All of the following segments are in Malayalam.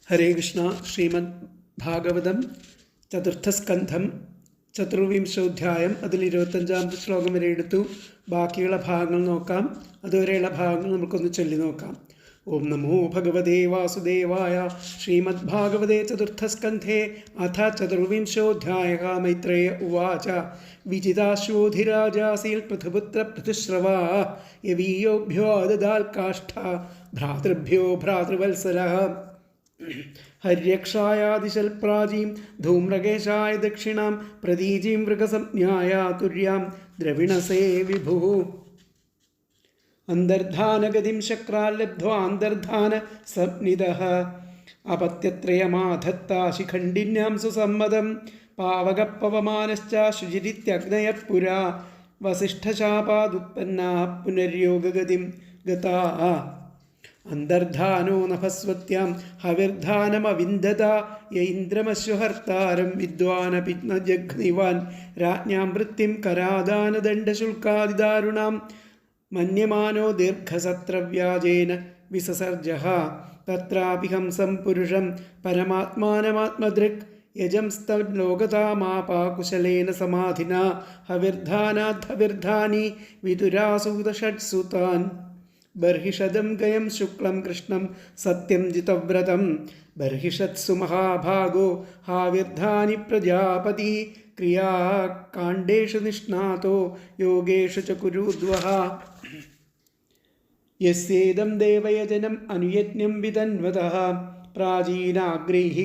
ഹരേ കൃഷ്ണ. ശ്രീമദ് ഭാഗവതം ചതുർത്ഥസ്കന്ധം ചതുർവിംശോധ്യായം. അതിൽ 25-ാമത്തെ ശ്ലോകം വരെ എടുത്തു. ബാക്കിയുള്ള ഭാഗങ്ങൾ നോക്കാം. അതുവരെയുള്ള ഭാഗങ്ങൾ നമുക്കൊന്ന് ചൊല്ലി നോക്കാം. ഓം നമോ ഭഗവതേ വാസുദേവായ. ശ്രീമദ് ഭാഗവതേ ചതുർത്ഥസ്കന്ധേ അഥ ചതുർവിംശോധ്യായഃ. മൈത്രേയ ഉവാച. വിജിതാശ്വോധിരാജാസീൽ പൃഥുപുത്ര പൃഥുശ്രവാ യവീയോഭ്യോ ദദാൽ കാഷ്ഠ ഭ്രാതൃഭ്യോ ഭ്രാതൃവത്സലഃ. ഹര്യക്ഷായാദിശൽ പ്രാചീം ധൂമ്രകേശായ ദക്ഷിണാം പ്രതീചീം മൃഗസംജ്ഞായ തുര്യാം ദ്രവിണസേ വിഭുഃ. അന്തർധാനഗതിം ശക്രാല്ലബ്ധ്വാന്തർധാന സംനിധഃ. അപത്യത്രയമാധത്താ ശിഖണ്ഡിന്യാം സുസമ്മതം. പാവകപ്പവമാനശ്ച ശുചിരിത്യഗ്നയഃ പുരാ വസിഷ്ഠശാപാദുത്പന്നാ പുനര്യോഗഗതിം ഗതാ. അന്തർധാനോ നഭസ്വത്യാം ഹവിർധാനമവിന്ദത യൈന്ദ്രമശ്വഹർത്താരം വിദ്വാനപി ന ജഘ്നിവാൻ രാജ്ഞാം വൃത്തിം കരാദാനദണ്ഡശുൽക്കാദിദാരുണാം മന്യമാനോ ദീർഘസത്രവ്യാജേന വിസസർജഃ. തത്രാപി ഹംസം പുരുഷം പരമാത്മാനമാത്മദൃക് യജംസ്തലോകതാമാപാകുശലേന സമാധിനാ ഹവിർധാനാദ്ധവിർധാനി വിതുരാസൂതഷഡ്സുതാൻ. ബർഹിഷദം ഗയം ശുക്ലം കൃഷ്ണം സത്യം ജിതവ്രതം. ബർഹിഷത്സു മഹാഭാഗോ ഹാവിർധാനി പ്രജാപതി. ക്രിയാകാണ്ഡേഷു നിഷ്ണാതോ യോഗേഷു ച കുരുദ്വഃ. യസ്യേദം ദേവയജനം അനുയജ്ഞം വിതന്വതഃ. പ്രാചീനാഗ്രൈഃ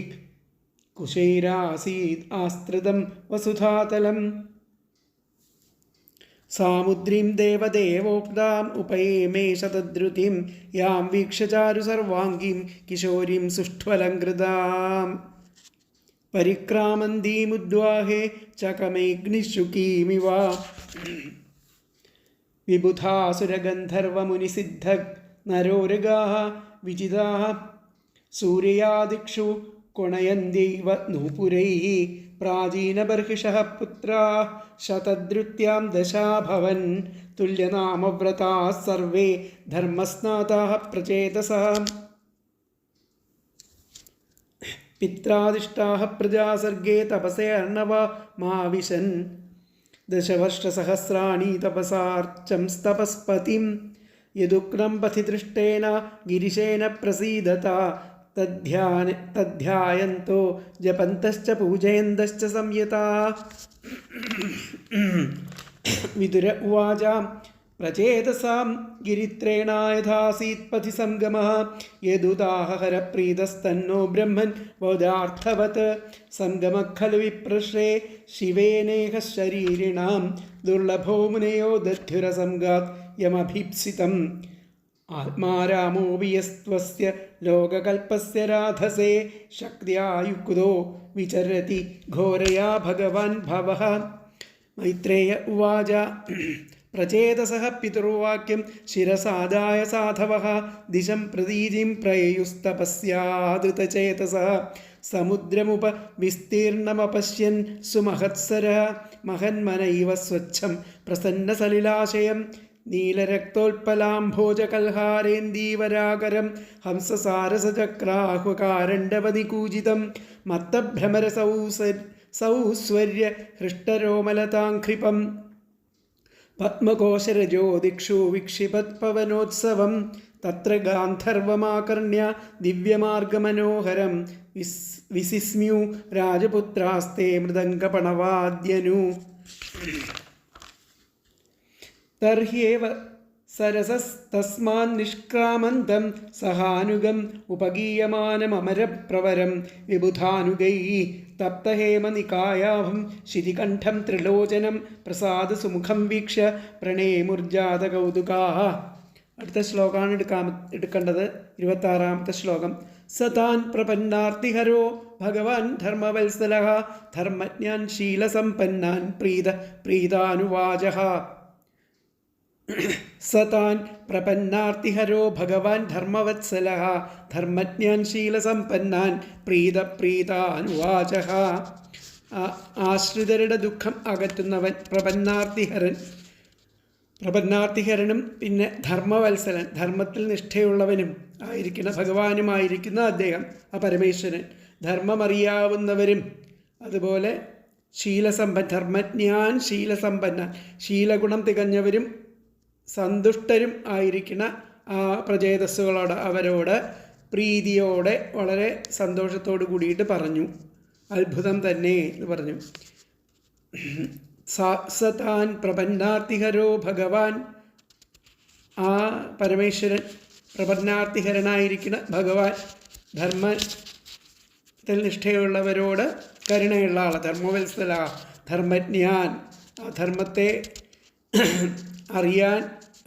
കുശൈരാസീദ് ആസ്ത്രിതം വസുധാതലം. സാമുദ്രീം ദേവദേവോക്താം ഉപയേമേ ശതദ്രുതിം യാം വീക്ഷ്യ ചാരു സർവാംഗീം കിശോരീം സുഷ്ഠ്വലങ്കൃതാം. പരിക്രാമന്തീമുദ്വാഹേ ചകമേഗ്നിശുകീമിവ. വിബുധാസുരഗന്ധർവമുനിസിദ്ധ നരോരഗാഃ വിജിതാഃ സൂര്യാദിക്ഷു കുണയന്ത്യൈവ നൂപുരൈഃ. പ്രാചീനബർഹിഷഃ പുത്രാः ശതദ്രുത്യാം ദശാഭവൻ. തുല്യനാമവ്രതാः സർവേ ധർമ്മസ്നാതാः പ്രചേതസഃ. പിത്രാദിഷ്ടാः പ്രജാസർഗേ തപസേ അർണവമാവിശൻ. ദശവർഷസഹസ്രാണി തപസാർച്ചംസ്തപസ്പതിം. യദുക്രം പഥി ദൃഷ്ടേന ഗിരിശേന പ്രസീദത. തദ്ധ്യായന്തോ ജപന്തശ്ച പൂജയന്തശ്ച സംയതാഃ. വിതുര ഉവാച. പ്രചേതസാം ഗിരിത്രേണായഥാസീത് പഥി സംഗമഃ. യദുതാഹ ഹരപ്രീതസ്തന്നോ ബ്രഹ്മൻ ബോധാർത്ഥവത്. സംഗമഃ ഖലു വിപ്രശ്രേ ശിവേനേഹ ശരീരിണാം. ദുർലഭോ മുനയോ ദധ്യുരസംഗാത് യമഭീപ്സിതം. ആത്മാരാമോപി യസ്ത്വസ്യ ലോകകൽപ്പസ്യ രാധസേ. ശക്ത്യാ യുക്തോ വിചരതി ഘോരയാ ഭഗവാൻ ഭവഃ. മൈത്രേയ ഉവാച. പ്രചേതസഃ പിതൃവാക്യം ശിരസാദായ സാധവഃ. ദിശം പ്രതീചിം പ്രയയുസ്തപസ്യാദൃതചേതസഃ. സമുദ്രമുപ വിസ്തീർണമപശ്യൻ സുമഹത്സരഃ. മഹന്മനൈവ സ്വച്ഛം പ്രസന്നസലിലാശയം. നീലരക്തോൽപലാംഭോജകൽഹാരേന്ദീവരാകരം. ഹംസസാരസചക്രാഹ്വകാരണ്ഡവനികൂജിതം. മത്തഭ്രമരസൗസ്വര്യ ഹൃഷ്ടരോമലതാംഘ്രിപം. പത്മകോശരജോ ദിക്ഷു വിക്ഷിപത്പവനോത്സവം. തത്ര ഗാന്ധർവമാകർണ്യ ദിവ്യമാർഗമനോഹരം. വിസിസ്മ്യു രാജപുത്രാസ്തേ മൃദംഗപണവാദ്യനു. തർഹ്യേവ സരസസ്തസ്മാൻ നിഷ്ക്രാമന്തം സഹാനുഗം ഉപഗീയമാനമരപ്രവരം. വിബുധാനുഗൈഃ തപ്തഹേമനികായാഭം ശിതികണ്ഠം ത്രിലോചനം. പ്രസാദസുമുഖം വീക്ഷ്യ പ്രണേമുർജാതകൗതുകാഃ. അടുത്ത ശ്ലോകമാണ് എടുക്കേണ്ടത്. 26-ാമത്തെ ശ്ലോകം. സതാൻ പ്രപന്നാർത്തിഹരോ ഭഗവാൻ ധർമ്മവത്സലഃ. ധർമ്മജ്ഞാൻ ശീലസമ്പന്നാൻ പ്രീതാനുവാചഃ. സതാൻ പ്രപന്നാർത്തിഹരോ ഭഗവാൻ ധർമ്മവത്സലഃ. ധർമ്മജ്ഞാൻ ശീലസമ്പന്നാൻ പ്രീതാനുവാചഃ. ആശ്രിതരുടെ ദുഃഖം അകറ്റുന്നവൻ പ്രപന്നാർത്തിഹരൻ. പ്രപന്നാർത്ഥിഹരനും പിന്നെ ധർമ്മവത്സലൻ, ധർമ്മത്തിൽ നിഷ്ഠയുള്ളവനും ആയിരിക്കുന്ന ഭഗവാനുമായിരിക്കുന്ന അദ്ദേഹം, ആ പരമേശ്വരൻ, ധർമ്മമറിയാവുന്നവരും അതുപോലെ ധർമ്മജ്ഞാൻ ശീലസമ്പന്ന, ശീലഗുണം തികഞ്ഞവരും സന്തുഷ്ടരും ആയിരിക്കുന്ന ആ പ്രചേതസ്സുകളോട്, അവരോട് പ്രീതിയോടെ വളരെ സന്തോഷത്തോടു കൂടിയിട്ട് പറഞ്ഞു. അത്ഭുതം തന്നെ എന്ന് പറഞ്ഞു. സതാൻ പ്രപന്നാർത്ഥിഹരോ ഭഗവാൻ, ആ പരമേശ്വരൻ പ്രപന്നാർത്ഥിഹരനായിരിക്കുന്ന ഭഗവാൻ ധർമ്മത്തിൽ നിഷ്ഠയുള്ളവരോട് കരുണയുള്ള ആൾ, ധർമ്മവത്സല, ധർമ്മജ്ഞാൻ, ആ ധർമ്മത്തെ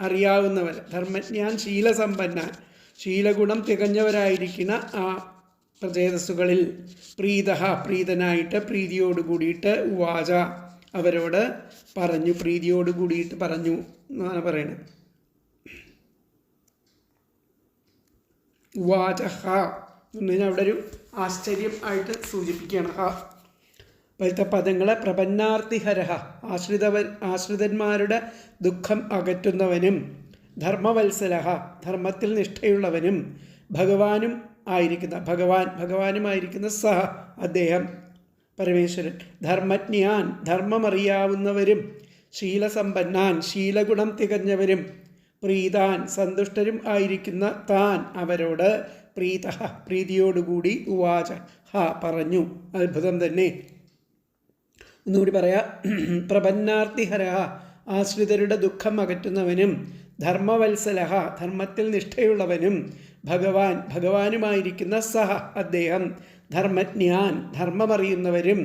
അറിയാവുന്നവർ, ധർമ്മജ്ഞാൻ ശീലസമ്പന്നൻ, ശീലഗുണം തികഞ്ഞവരായിരിക്കുന്ന ആ പ്രചേതസ്സുകളിൽ പ്രീതനായിട്ട് പ്രീതിയോട് കൂടിയിട്ട് ഉവാച അവരോട് പറഞ്ഞു, പ്രീതിയോട് കൂടിയിട്ട് പറഞ്ഞു എന്നാണ് പറയുന്നത്. ഉവാച ഹ എന്നതിന് അവിടെ ഒരു ആശ്ചര്യം ആയിട്ട് സൂചിപ്പിക്കുകയാണ്. ഹ പോലത്തെ പദങ്ങൾ പ്രപന്നാർത്ഥിഹരഹ, ആശ്രിതന്മാരുടെ ദുഃഖം അകറ്റുന്നവനും, ധർമ്മവത്സലഹ, ധർമ്മത്തിൽ നിഷ്ഠയുള്ളവനും, ഭഗവാനുമായിരിക്കുന്ന സഹ അദ്ദേഹം പരമേശ്വരൻ, ധർമ്മജ്ഞാൻ ധർമ്മമറിയാവുന്നവരും, ശീലസമ്പന്നാൻ ശീലഗുണം തികഞ്ഞവരും, പ്രീതാൻ സന്തുഷ്ടരും ആയിരിക്കുന്ന താൻ അവരോട് പ്രീതിയോടുകൂടി ഉവാച ഹ പറഞ്ഞു. അത്ഭുതം തന്നെ. ഒന്നുകൂടി പറയാം. പ്രപന്നാർത്ഥിഹരഹ, ആശ്രിതരുടെ ദുഃഖം അകറ്റുന്നവനും, ധർമ്മവത്സലഹ, ധർമ്മത്തിൽ നിഷ്ഠയുള്ളവനും, ഭഗവാനുമായിരിക്കുന്ന സഹ അദ്ദേഹം, ധർമ്മജ്ഞാൻ ധർമ്മമറിയുന്നവരും,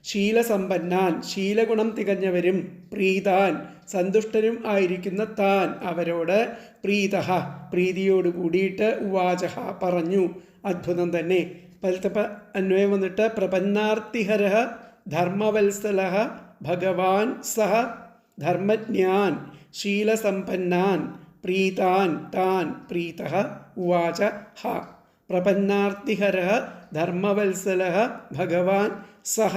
ശീലസമ്പന്നാൻ ശീലഗുണം തികഞ്ഞവരും, പ്രീതാൻ സന്തുഷ്ടരും ആയിരിക്കുന്ന താൻ അവരോട് പ്രീതിയോട് കൂടിയിട്ട് ഉവാച പറഞ്ഞു. അത്ഭുതം തന്നെ. പലത്തെ അന്വയം വന്നിട്ട് പ്രപന്നാർത്ഥിഹരഹ ധർമ്മവത്സലഹ ഭഗവാൻ സഹ ധർമ്മജ്ഞാൻ ശീലസമ്പന്നാൻ പ്രീതാൻ താൻ പ്രീതഃ ഉവാച ഹ. പ്രപന്നാർത്ഥിഹരഃ ധർമ്മവത്സലഃ ഭഗവാൻ സഹ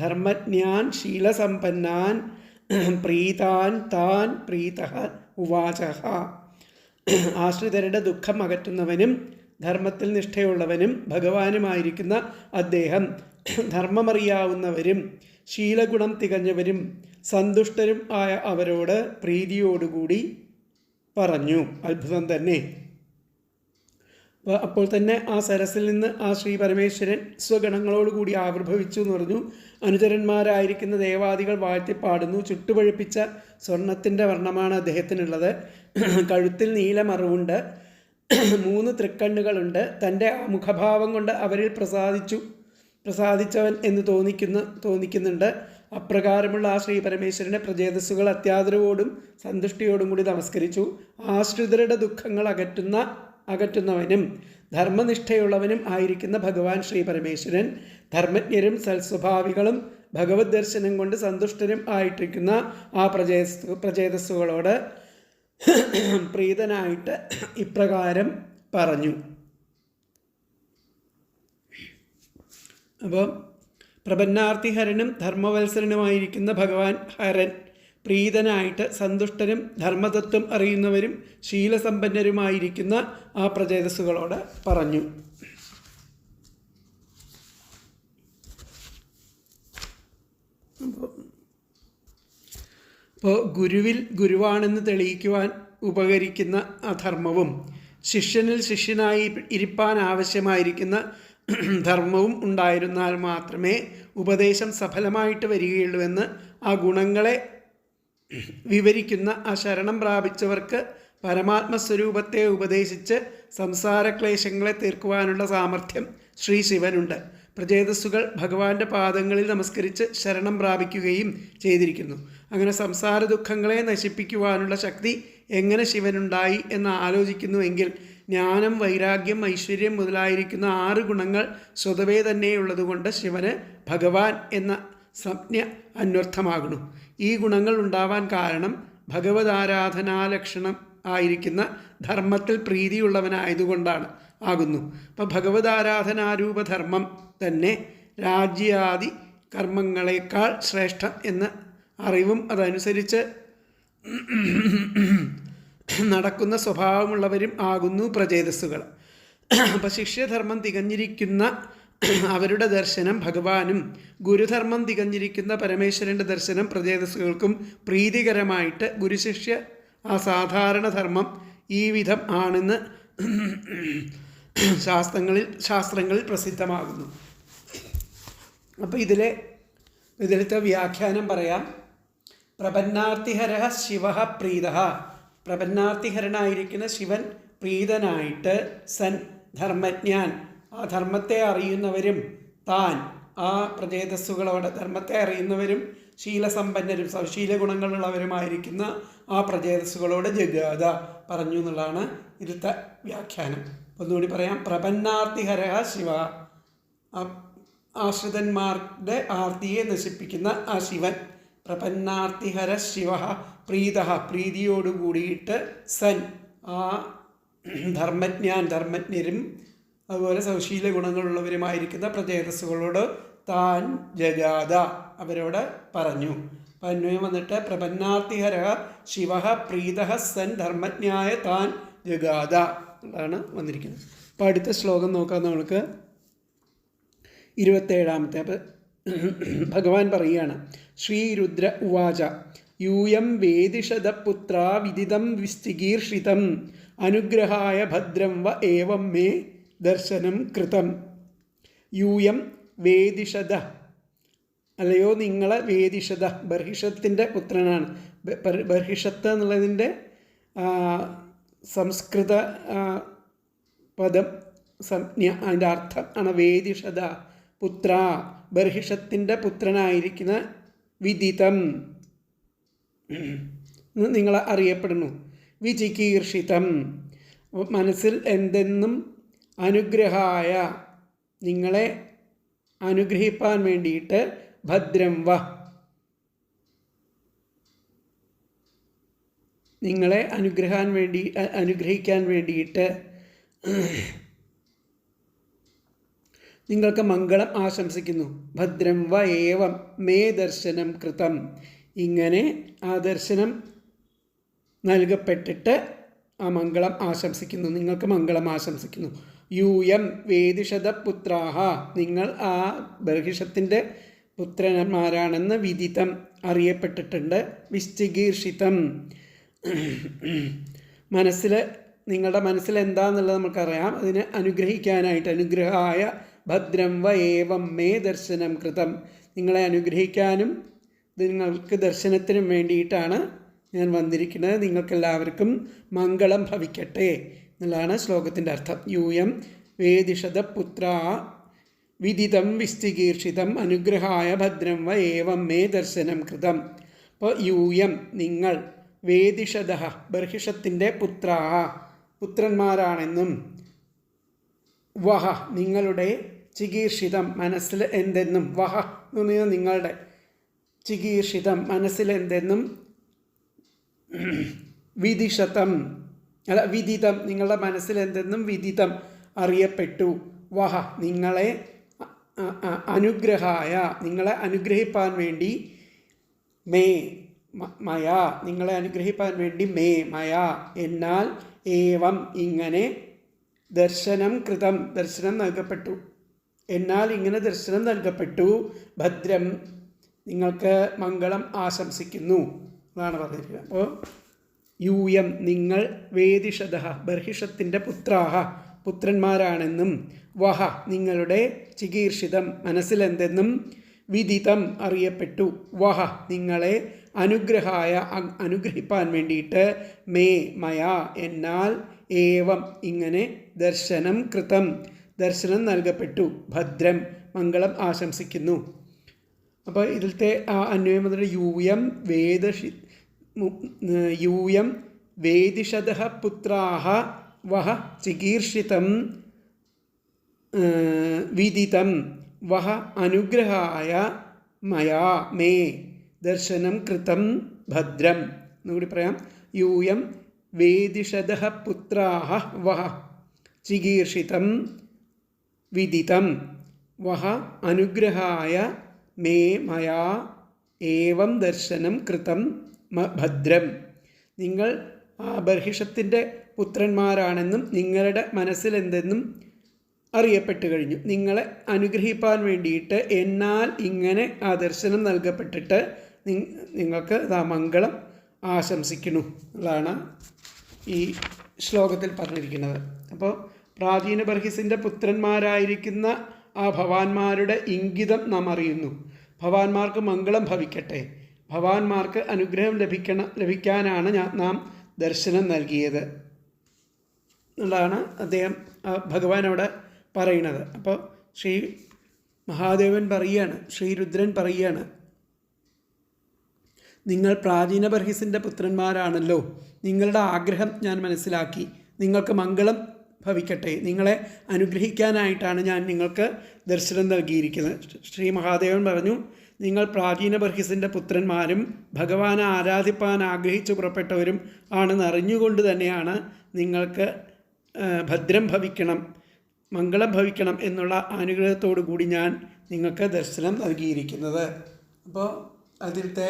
ധർമ്മജ്ഞാൻ ശീലസമ്പന്നാൻ പ്രീതാൻ താൻ പ്രീതഃ ഉവാച ഹ. ആശ്രിതരുടെ ദുഃഖം അകറ്റുന്നവനും ധർമ്മത്തിൽ നിഷ്ഠയുള്ളവനും ഭഗവാനുമായിരിക്കുന്ന അദ്ദേഹം, ധർമ്മമറിയാവുന്നവരും ശീലഗുണം തികഞ്ഞവരും സന്തുഷ്ടരും ആയ അവരോട് പ്രീതിയോടുകൂടി പറഞ്ഞു. അത്ഭുതം തന്നെ. അപ്പോൾ തന്നെ ആ സരസിൽ നിന്ന് ആ ശ്രീ പരമേശ്വരൻ സ്വഗണങ്ങളോടുകൂടി ആവിർഭവിച്ചു എന്ന് പറഞ്ഞു. അനുചരന്മാരായിരിക്കുന്ന ദേവാദികൾ വാഴ്ത്തിപ്പാടുന്നു. ചുട്ടുപഴുപ്പിച്ച സ്വർണത്തിൻ്റെ വർണ്ണമാണ് അദ്ദേഹത്തിനുള്ളത്. കഴുത്തിൽ നീലമറുവുണ്ട്. 3 തൃക്കണ്ണുകളുണ്ട്. തൻ്റെ മുഖഭാവം കൊണ്ട് അവരിൽ പ്രസാദിച്ചവൻ എന്ന് തോന്നിക്കുന്നുണ്ട്. അപ്രകാരമുള്ള ആ ശ്രീ പരമേശ്വരനെ പ്രചേതസ്സുകൾ അത്യാദരവോടും സന്തുഷ്ടിയോടും കൂടി നമസ്കരിച്ചു. ആശ്രിതരുടെ ദുഃഖങ്ങൾ അകറ്റുന്നവനും ധർമ്മനിഷ്ഠയുള്ളവനും ആയിരിക്കുന്ന ഭഗവാൻ ശ്രീ പരമേശ്വരൻ, ധർമ്മജ്ഞരും സൽസ്വഭാവികളും ഭഗവത് ദർശനം കൊണ്ട് സന്തുഷ്ടരും ആയിട്ടിരിക്കുന്ന ആ പ്രചേതസ്സുകളോട് പ്രീതനായിട്ട് ഇപ്രകാരം പറഞ്ഞു. അപ്പോൾ പ്രപന്നാർത്ഥിഹരനും ധർമ്മവത്സരനുമായിരിക്കുന്ന ഭഗവാൻ ഹരൻ പ്രീതനായിട്ട് സന്തുഷ്ടരും ധർമ്മതത്വം അറിയുന്നവരും ശീലസമ്പന്നരുമായിരിക്കുന്ന ആ പ്രചേതസ്സുകളോട് പറഞ്ഞു. അപ്പോൾ ഗുരുവിൽ ഗുരുവാണെന്ന് തെളിയിക്കുവാൻ ഉപകരിക്കുന്ന അധർമ്മവും ശിഷ്യനിൽ ശിഷ്യനായി ഇരിപ്പാൻ ആവശ്യമായിരിക്കുന്ന ധർമ്മവും ഉണ്ടായിരുന്നാൽ മാത്രമേ ഉപദേശം സഫലമായിട്ട് വരികയുള്ളൂവെന്ന് ആ ഗുണങ്ങളെ വിവരിക്കുന്ന ആ ശരണം പ്രാപിച്ചവർക്ക് പരമാത്മസ്വരൂപത്തെ ഉപദേശിച്ച് സംസാരക്ലേശങ്ങളെ തീർക്കുവാനുള്ള സാമർഥ്യം ശ്രീ ശിവനുണ്ട്. പ്രചേതസ്സുകൾ ഭഗവാന്റെ പാദങ്ങളിൽ നമസ്കരിച്ച് ശരണം പ്രാപിക്കുകയും ചെയ്തിരിക്കുന്നു. അങ്ങനെ സംസാര ദുഃഖങ്ങളെ നശിപ്പിക്കുവാനുള്ള ശക്തി എങ്ങനെ ശിവനുണ്ടായി എന്ന് ആലോചിക്കുന്നുവെങ്കിൽ ജ്ഞാനം, വൈരാഗ്യം, ഐശ്വര്യം മുതലായിരിക്കുന്ന 6 ഗുണങ്ങൾ സ്വതവേ തന്നെയുള്ളതുകൊണ്ട് ശിവന് ഭഗവാൻ എന്ന സംജ്ഞ അന്വർത്ഥമാകുന്നു. ഈ ഗുണങ്ങൾ ഉണ്ടാവാൻ കാരണം ഭഗവതാരാധനാലക്ഷണം ആയിരിക്കുന്ന ധർമ്മത്തിൽ പ്രീതിയുള്ളവനായതുകൊണ്ടാണ് ആകുന്നു. അപ്പം ഭഗവതാരാധനാരൂപധർമ്മം തന്നെ രാജ്യാദി കർമ്മങ്ങളെക്കാൾ ശ്രേഷ്ഠം എന്ന അറിവും അതനുസരിച്ച് നടക്കുന്ന സ്വഭാവമുള്ളവരും ആകുന്നു പ്രചേതസ്സുകൾ. അപ്പോൾ ശിഷ്യധർമ്മം തികഞ്ഞിരിക്കുന്ന അവരുടെ ദർശനം ഭഗവാനും ഗുരുധർമ്മം തികഞ്ഞിരിക്കുന്ന പരമേശ്വരൻ്റെ ദർശനം പ്രചേതസ്സുകൾക്കും പ്രീതികരമായിട്ട് ഗുരുശിഷ്യ ആ സാധാരണ ധർമ്മം ഈ വിധം ആണെന്ന് ശാസ്ത്രങ്ങളിൽ പ്രസിദ്ധമാകുന്നു. അപ്പോൾ ഇതിലത്തെ വ്യാഖ്യാനം പറയാം. പ്രപന്നാർത്തിഹര ശിവ പ്രീത, പ്രപന്നാർത്തിഹരനായിരിക്കുന്ന ശിവൻ പ്രീതനായിട്ട് സൻ ധർമ്മജ്ഞാൻ, ആ ധർമ്മത്തെ അറിയുന്നവരും താൻ ആ പ്രചേതസ്സുകളോട് ധർമ്മത്തെ അറിയുന്നവരും ശീലസമ്പന്നരും സൗശീല ഗുണങ്ങളുള്ളവരുമായിരിക്കുന്ന ആ പ്രചേതസ്സുകളോട് ജഗാത പറഞ്ഞു എന്നുള്ളതാണ് ഇതിലത്തെ വ്യാഖ്യാനം. ഒന്നുകൂടി പറയാം. പ്രപന്നാർത്തിഹര ശിവ, ആശ്രിതന്മാരുടെ ആർത്തിയെ നശിപ്പിക്കുന്ന ആ ശിവൻ. പ്രപന്നാർത്തിഹര ശിവ പ്രീത, പ്രീതിയോടുകൂടിയിട്ട് സൻ ആ ധർമ്മജ്ഞരും അതുപോലെ സൗശീല ഗുണങ്ങളുള്ളവരുമായിരിക്കുന്ന പ്രചേതസ്സുകളോട് താൻ ജഗാത, അവരോട് പറഞ്ഞു. അപ്പം അന്വയം വന്നിട്ട് പ്രപന്നാർത്തിഹര ശിവ പ്രീത സൻ ധർമ്മജ്ഞായ താൻ ജഗാത എന്നാണ് വന്നിരിക്കുന്നത്. അപ്പോൾ അടുത്ത ശ്ലോകം നോക്കാം നമുക്ക്. 27. അപ്പം ഭഗവാൻ പറയുകയാണ്. ശ്രീരുദ്ര ഉവാച യൂയം വേദിഷദ പുത്ര വിദിതം വിസ്തികീർഷിതം അനുഗ്രഹായ ഭദ്രം വ ഏവം മേ ദർശനം കൃതം. യൂയം വേദിഷദ, അല്ലയോ നിങ്ങളെ വേദിഷദ, ബർഹിഷത്തിൻ്റെ പുത്രനാണ്. ബർഹിഷത്ത് എന്നുള്ളതിൻ്റെ സംസ്കൃത പദം സംജ്ഞ, അതിൻ്റെ അർത്ഥം ആണ് വേദിഷദ പുത്ര, ബർഹിഷത്തിൻ്റെ പുത്രനായിരിക്കുന്ന വിദിതം നിങ്ങൾ അറിയപ്പെടുന്നു. വിചികീർഷിതം, മനസ്സിൽ എന്തെന്നും അനുഗ്രഹായ, നിങ്ങളെ അനുഗ്രഹിപ്പാൻ വേണ്ടിയിട്ട്, ഭദ്രം വ, നിങ്ങളെ അനുഗ്രഹിക്കാൻ വേണ്ടിയിട്ട് നിങ്ങൾക്ക് മംഗളം ആശംസിക്കുന്നു. ഭദ്രം വ ഏവം മേ ദർശനം കൃതം, ഇങ്ങനെ ആ ദർശനം നൽകപ്പെട്ടിട്ട് ആ മംഗളം ആശംസിക്കുന്നു, നിങ്ങൾക്ക് മംഗളം ആശംസിക്കുന്നു. യൂയം വേദിഷദ പുത്രാഹ, നിങ്ങൾ ആ ബർഹിഷത്തിൻ്റെ പുത്രന്മാരാണെന്ന് വിദിതം അറിയപ്പെട്ടിട്ടുണ്ട്. വിസ്തികീർഷിതം, നിങ്ങളുടെ മനസ്സിൽ എന്താണെന്നുള്ളത് നമുക്കറിയാം. അതിനെ അനുഗ്രഹിക്കാനായിട്ട്, അനുഗ്രഹായ ഭദ്രം വ ഏവം മേ ദർശനം കൃതം, നിങ്ങളെ അനുഗ്രഹിക്കാനും നിങ്ങൾക്ക് ദർശനത്തിനും വേണ്ടിയിട്ടാണ് ഞാൻ വന്നിരിക്കുന്നത്. നിങ്ങൾക്കെല്ലാവർക്കും മംഗളം ഭവിക്കട്ടെ എന്നുള്ളതാണ് ശ്ലോകത്തിൻ്റെ അർത്ഥം. യൂയം വേദിഷദ പുത്ര വിദിതം വിസ്തികീർഷിതം അനുഗ്രഹായ ഭദ്രം വ ഏവം മേ ദർശനം കൃതം. അപ്പോൾ യൂയം നിങ്ങൾ, വേദിഷദ ബർഹിഷത്തിൻ്റെ പുത്രന്മാരാണെന്നും, വഹ നിങ്ങളുടെ, ചികീർഷിതം മനസ്സിൽ എന്തെന്നും, വഹ എന്ന് പറഞ്ഞാൽ നിങ്ങളുടെ, ചികീർഷിതം മനസ്സിൽ എന്തെന്നും, വിദിഷതം വിദിതം നിങ്ങളുടെ മനസ്സിൽ എന്തെന്നും, വിദിതം അറിയപ്പെട്ടു. വഹ നിങ്ങളെ അനുഗ്രഹായ നിങ്ങളെ അനുഗ്രഹിപ്പാൻ വേണ്ടി, മേ മയാ നിങ്ങളെ അനുഗ്രഹിപ്പാൻ വേണ്ടി, മേ മയാ എന്നാൽ, ഏവം ഇങ്ങനെ, ദർശനം കൃതം ദർശനം നൽകപ്പെട്ടു, എന്നാൽ ഇങ്ങനെ ദർശനം നൽകപ്പെട്ടു, ഭദ്രം നിങ്ങൾക്ക് മംഗളം ആശംസിക്കുന്നു എന്നാണ് പറഞ്ഞിരിക്കുന്നത്. അപ്പോൾ യൂയം നിങ്ങൾ, വേദിഷദ ബർഹിഷത്തിൻ്റെ പുത്രന്മാരാണെന്നും, വഹ നിങ്ങളുടെ, ചികീർഷിതം മനസ്സിലെന്തെന്നും, വിദിതം അറിയപ്പെട്ടു, വഹ നിങ്ങളെ അനുഗ്രഹായ അനുഗ്രഹിപ്പാൻ വേണ്ടിയിട്ട്, മേ മയാ എന്നാൽ, ഏവം ഇങ്ങനെ, ദർശനം കൃതം ദർശനം നൽകപ്പെട്ടു, ഭദ്രം മംഗളം ആശംസിക്കുന്നു. അപ്പോൾ ഇതിലത്തെ ആ അന്വയം വന്നിട്ട് യൂയം വേദിഷദ പുത്രാഹ വഹ ചികീർഷിതം വിദിതം വഹ അനുഗ്രഹായ മയാ മേ ദർശനം കൃതം ഭദ്രം. എന്നുകൂടി പറയാം. യൂയം വേദിഷദ പുത്രാഹ വഹ ചികീർഷിതം വിദിതം വഹ അനുഗ്രഹായ മേ മയാ ഏവം ദർശനം കൃതം ഭദ്രം. നിങ്ങൾ ബർഹിഷത്തിൻ്റെ പുത്രന്മാരാണെന്നും നിങ്ങളുടെ മനസ്സിലെന്തെന്നും അറിയപ്പെട്ടു കഴിഞ്ഞു. നിങ്ങളെ അനുഗ്രഹിപ്പാൻ വേണ്ടിയിട്ട് എന്നാൽ ഇങ്ങനെ ആ ദർശനം നൽകപ്പെട്ടിട്ട് നിങ്ങൾക്ക് മംഗളം ആശംസിക്കുന്നു എന്നുള്ളതാണ് ഈ ശ്ലോകത്തിൽ പറഞ്ഞിരിക്കുന്നത്. അപ്പോൾ പ്രാചീന ബർഹിസിൻ്റെ പുത്രന്മാരായിരിക്കുന്ന ആ ഭവാന്മാരുടെ ഇംഗിതം നാം അറിയുന്നു. ഭവാന്മാർക്ക് മംഗളം ഭവിക്കട്ടെ, ഭവാന്മാർക്ക് അനുഗ്രഹം ലഭിക്കാനാണ് നാം ദർശനം നൽകിയത് എന്നുള്ളതാണ് അദ്ദേഹം ഭഗവാൻ അവിടെ പറയുന്നത്. അപ്പോൾ ശ്രീ മഹാദേവൻ പറയുകയാണ്, ശ്രീരുദ്രൻ പറയുകയാണ്, നിങ്ങൾ പ്രാചീന ബർഹിസിൻ്റെ പുത്രന്മാരാണല്ലോ, നിങ്ങളുടെ ആഗ്രഹം ഞാൻ മനസ്സിലാക്കി, നിങ്ങൾക്ക് മംഗളം ഭവിക്കട്ടെ, നിങ്ങളെ അനുഗ്രഹിക്കാനായിട്ടാണ് ഞാൻ നിങ്ങൾക്ക് ദർശനം നൽകിയിരിക്കുന്നത്. ശ്രീ മഹാദേവൻ പറഞ്ഞു, നിങ്ങൾ പ്രാചീന ബർഹിസിൻ്റെ പുത്രന്മാരും ഭഗവാനെ ആരാധിപ്പാൻ ആഗ്രഹിച്ചു പുറപ്പെട്ടവരും ആണെന്ന് അറിഞ്ഞുകൊണ്ട് തന്നെയാണ് നിങ്ങൾക്ക് ഭദ്രം ഭവിക്കണം, മംഗളം ഭവിക്കണം എന്നുള്ള അനുഗ്രഹത്തോടു കൂടി ഞാൻ നിങ്ങൾക്ക് ദർശനം നൽകിയിരിക്കുന്നത്. അപ്പോൾ അതിലത്തെ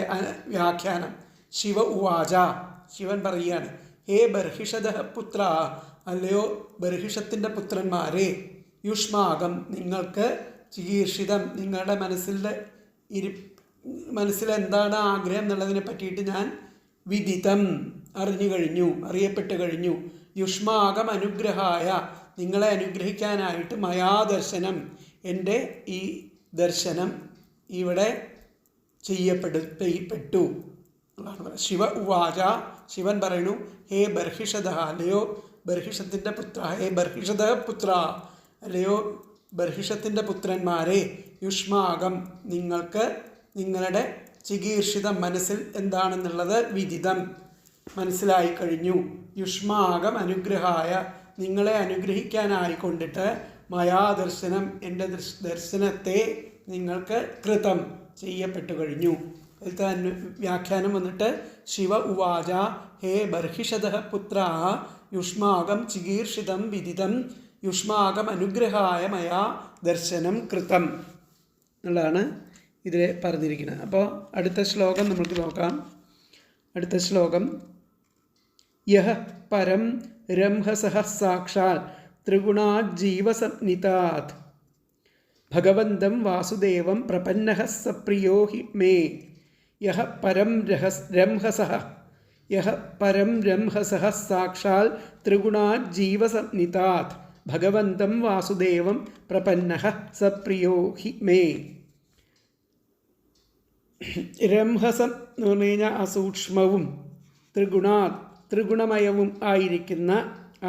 വ്യാഖ്യാനം, ശിവ ഉവാച, ശിവൻ പറയുകയാണ്, ഹേ ബർഹിഷദ പുത്ര, അല്ലയോ ബർഹിഷത്തിൻ്റെ പുത്രന്മാരെ, യുഷ്മാകം നിങ്ങൾക്ക് ചികീർഷിതം, നിങ്ങളുടെ മനസ്സിലെന്താണ് ആഗ്രഹം എന്നുള്ളതിനെ പറ്റിയിട്ട് ഞാൻ വിദിതം അറിഞ്ഞു കഴിഞ്ഞു, അറിയപ്പെട്ടു കഴിഞ്ഞു. യുഷ്മാകം അനുഗ്രഹായ, നിങ്ങളെ അനുഗ്രഹിക്കാനായിട്ട് മയാദർശനം, എൻ്റെ ഈ ദർശനം ഇവിടെ ചെയ്യപ്പെട്ടു. ശിവ ഉവാച, ശിവൻ പറയുന്നു, ഹേ ബർഹിഷദ, അല്ലയോ ബർഹിഷത്തിൻ്റെ പുത്ര, ഹേ ബർഹിഷദ പുത്ര, അല്ലയോ ബർഹിഷത്തിൻ്റെ പുത്രന്മാരെ, യുഷ്മാകം നിങ്ങൾക്ക് നിങ്ങളുടെ ചികീർഷിതം മനസ്സിൽ എന്താണെന്നുള്ളത് വിദിതം മനസ്സിലായി കഴിഞ്ഞു. യുഷ്മാകം അനുഗ്രഹായ, നിങ്ങളെ അനുഗ്രഹിക്കാനായിക്കൊണ്ടിട്ട് മയാദർശനം, എൻ്റെ ദർശനത്തെ നിങ്ങൾക്ക് കൃതം ചെയ്യപ്പെട്ടു കഴിഞ്ഞു. അതിലത്തെ വ്യാഖ്യാനം വന്നിട്ട്, ശിവ ഉവാച ഹേ ബർഹിഷദ പുത്ര യുഷ്മാകം ചികീർഷിതം വിദിതം യുഷ്മാകം അനുഗ്രഹായ മയാ ദർശനം കൃതം എന്നുള്ളതാണ് ഇതിൽ പറഞ്ഞിരിക്കുന്നത്. അപ്പോൾ അടുത്ത ശ്ലോകം നമുക്ക് നോക്കാം. അടുത്ത ശ്ലോകം, യഹ പരം രംഹസഃ സാക്ഷാൽ ത്രിഗുണാജ്ജീവസംനിതാത് ഭഗവന്തം വാസുദേവം പ്രപന്നഃ സപ്രിയോ ഹി മേ. യഹ പരം രംഹസഃ സാക്ഷാൽ ത്രിഗുണാജ്ജീവസംനിതാത് ഭഗവന്തം വാസുദേവം പ്രപന്നഃ സപ്രിയോ ഹി മേ. രംഹസം എന്ന് പറഞ്ഞു കഴിഞ്ഞാൽ അസൂക്ഷ്മവും ത്രിഗുണമയവും ആയിരിക്കുന്ന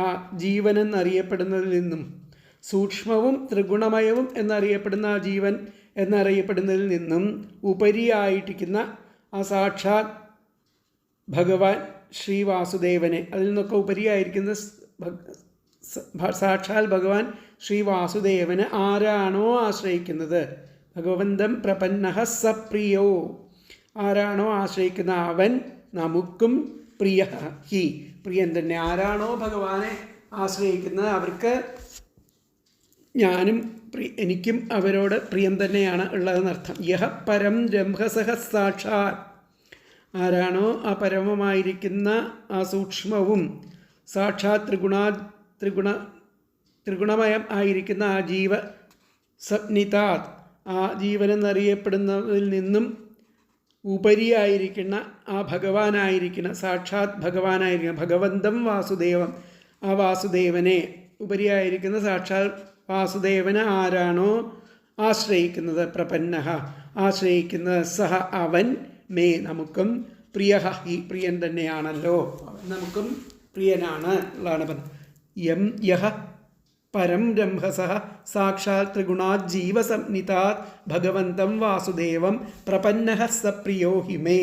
ആ ജീവൻ എന്നറിയപ്പെടുന്നതിൽ നിന്നും, സൂക്ഷ്മവും ത്രിഗുണമയവും എന്നറിയപ്പെടുന്ന ആ ജീവൻ എന്നറിയപ്പെടുന്നതിൽ നിന്നും ഉപരിയായിരിക്കുന്ന ആ സാക്ഷാത് ഭഗവാൻ ശ്രീ വാസുദേവനെ, അതിൽ നിന്നൊക്കെ ഉപരിയായിരിക്കുന്ന സാക്ഷാൽ ഭഗവാൻ ശ്രീ വാസുദേവന് ആരാണോ ആശ്രയിക്കുന്നത്, ഭഗവന്തം പ്രപന്നഃ സപ്രിയോ, ആരാണോ ആശ്രയിക്കുന്ന അവൻ നമുക്കും പ്രിയ ഹി, പ്രിയൻ തന്നെ. ആരാണോ ഭഗവാനെ ആശ്രയിക്കുന്നത് അവർക്ക് എനിക്കും അവരോട് പ്രിയം തന്നെയാണ് ഉള്ളതെന്നർത്ഥം. യഹ പരം രംഹസഃ സാക്ഷാത്, ആരാണോ ആ പരമമായിരിക്കുന്ന ആ സൂക്ഷ്മവും സാക്ഷാത് ത്രിഗുണമയം ആയിരിക്കുന്ന ആ സംനിതാത്, ആ ജീവനെന്നറിയപ്പെടുന്നതിൽ നിന്നും ഉപരിയായിരിക്കുന്ന ആ ഭഗവാനായിരിക്കുന്ന സാക്ഷാത് ഭഗവാനായിരിക്കുന്ന ഭഗവന്തം വാസുദേവം, ആ വാസുദേവനെ, ഉപരിയായിരിക്കുന്ന സാക്ഷാൽ വാസുദേവനെ ആരാണോ ആശ്രയിക്കുന്നത്, പ്രപന്നഃ ആശ്രയിക്കുന്നത്, സഹ അവൻ, മേ നമുക്കും, പ്രിയ ഹി പ്രിയൻ തന്നെയാണല്ലോ, അവൻ നമുക്കും പ്രിയനാണ് ഉള്ളതാണ് പറഞ്ഞത്. യഹ പരം രംഹസഃ സാക്ഷാൽ ത്രിഗുണാജ്ജീവസംനിതാത് ഭഗവന്തം വാസുദേവം പ്രപന്നഃ സപ്രിയോ ഹി മേ.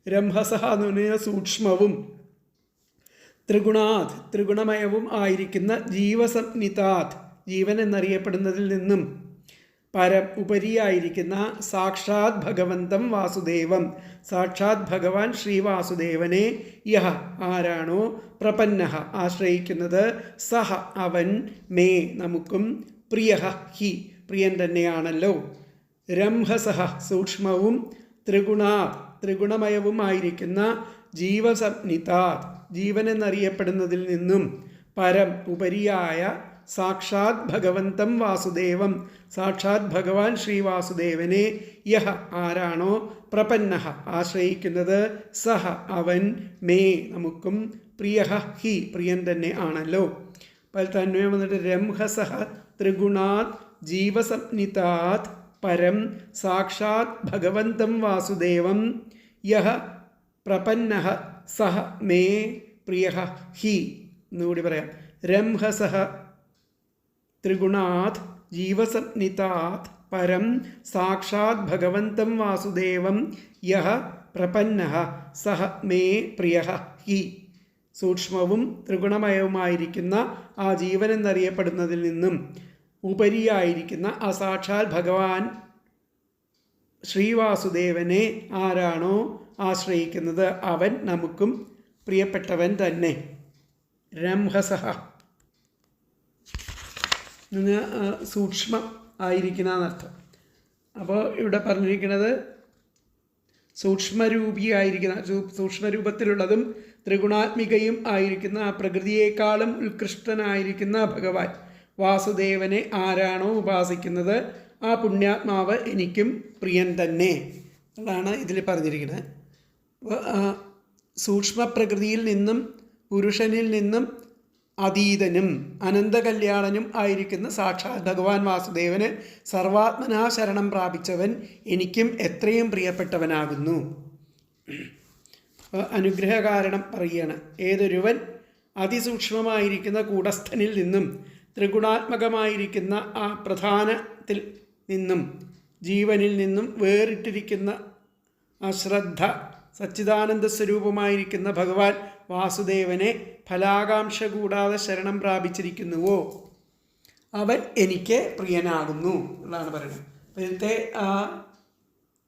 രംഹസഃ എന്ന് പറഞ്ഞാൽ സൂക്ഷ്മവും ത്രിഗുണമയവും ആയിരിക്കുന്ന ജീവസംനിതാത്, ജീവൻ എന്നറിയപ്പെടുന്നതിൽ നിന്നും ഉപരിയായിരിക്കുന്ന സാക്ഷാത് ഭഗവന്തം വാസുദേവം, സാക്ഷാത് ഭഗവാൻ ശ്രീ വാസുദേവനെ, യഹ ആരാണോ, പ്രപന്നഃ ആശ്രയിക്കുന്നത്, സഹ അവൻ, മേ നമുക്കും, പ്രിയ ഹി പ്രിയൻ തന്നെയാണല്ലോ. രംഹസഃ സൂക്ഷ്മവും ത്രിഗുണമയവും ആയിരിക്കുന്ന ജീവസംനിതാത് ജീവനെന്നറിയപ്പെടുന്നതിൽ നിന്നും പരം ഉപരിയായ സാക്ഷാത് ഭഗവന്തം വാസുദേവം സാക്ഷാത് ഭഗവാൻ ശ്രീവാസുദേവനെ യഹ ആരാണോ പ്രപന്നഃ ആശ്രയിക്കുന്നത് സഹ അവൻ മേ നമുക്കും പ്രിയ ഹി പ്രിയൻ തന്നെ ആണല്ലോ. അപ്പോൾ തന്മയം വന്നിട്ട് രംഹസഹ ത്രിഗുണാത് ജീവസംനിതാത് പരം സാക്ഷാത് ഭഗവന്തം വാസുദേവം യഹ പ്രപന്നഃ സഹ മേ പ്രിയ ഹി. എന്നുകൂടി പറയാം. രംഹസഹ ത്രിഗുണാത് ജീവസംനിതാത് പരം സാക്ഷാത് ഭഗവന്തം വാസുദേവം യഹ പ്രപന്നഃ സഹ മേ പ്രിയ ഹി. സൂക്ഷ്മവും ത്രിഗുണമയവുമായിരിക്കുന്ന ആ ജീവനെന്നറിയപ്പെടുന്നതിൽ നിന്നും ഉപരിയായിരിക്കുന്ന ആ സാക്ഷാൽ ഭഗവാൻ ശ്രീവാസുദേവനെ ആരാണോ ആശ്രയിക്കുന്നത് അവൻ നമുക്കും പ്രിയപ്പെട്ടവൻ തന്നെ. രംഹസഹ സൂക്ഷ്മം ആയിരിക്കുന്ന എന്നർത്ഥം. അപ്പോൾ ഇവിടെ പറഞ്ഞിരിക്കുന്നത് സൂക്ഷ്മരൂപിയായിരിക്കുന്ന സൂക്ഷ്മരൂപത്തിലുള്ളതും ത്രിഗുണാത്മികയും ആയിരിക്കുന്ന ആ പ്രകൃതിയേക്കാളും ഉത്കൃഷ്ടനായിരിക്കുന്ന ഭഗവാൻ വാസുദേവനെ ആരാണോ ഉപാസിക്കുന്നത് ആ പുണ്യാത്മാവ് എനിക്കും പ്രിയൻ തന്നെ അതാണ് ഇതിൽ പറഞ്ഞിരിക്കുന്നത്. സൂക്ഷ്മപ്രകൃതിയിൽ നിന്നും പുരുഷനിൽ നിന്നും അതീതനും അനന്തകല്യാണനും ആയിരിക്കുന്ന സാക്ഷാത് ഭഗവാൻ വാസുദേവന് സർവാത്മനാ ശരണം പ്രാപിച്ചവൻ എനിക്കും എത്രയും പ്രിയപ്പെട്ടവനാകുന്നു. അനുഗ്രഹ കാരണം പറയുകയാണ്. ഏതൊരുവൻ അതിസൂക്ഷ്മമായിരിക്കുന്ന കൂടസ്ഥനിൽ നിന്നും ത്രിഗുണാത്മകമായിരിക്കുന്ന ആ പ്രധാനത്തിൽ നിന്നും ജീവനിൽ നിന്നും വേറിട്ടിരിക്കുന്ന അശ്രദ്ധ സച്ചിദാനന്ദ സ്വരൂപമായിരിക്കുന്ന ഭഗവാൻ വാസുദേവനെ ഫലാകാംക്ഷ കൂടാതെ ശരണം പ്രാപിച്ചിരിക്കുന്നുവോ അവൻ എനിക്ക് പ്രിയനാകുന്നു എന്നാണ് പറയുന്നത്. ഇപ്പോഴത്തെ ആ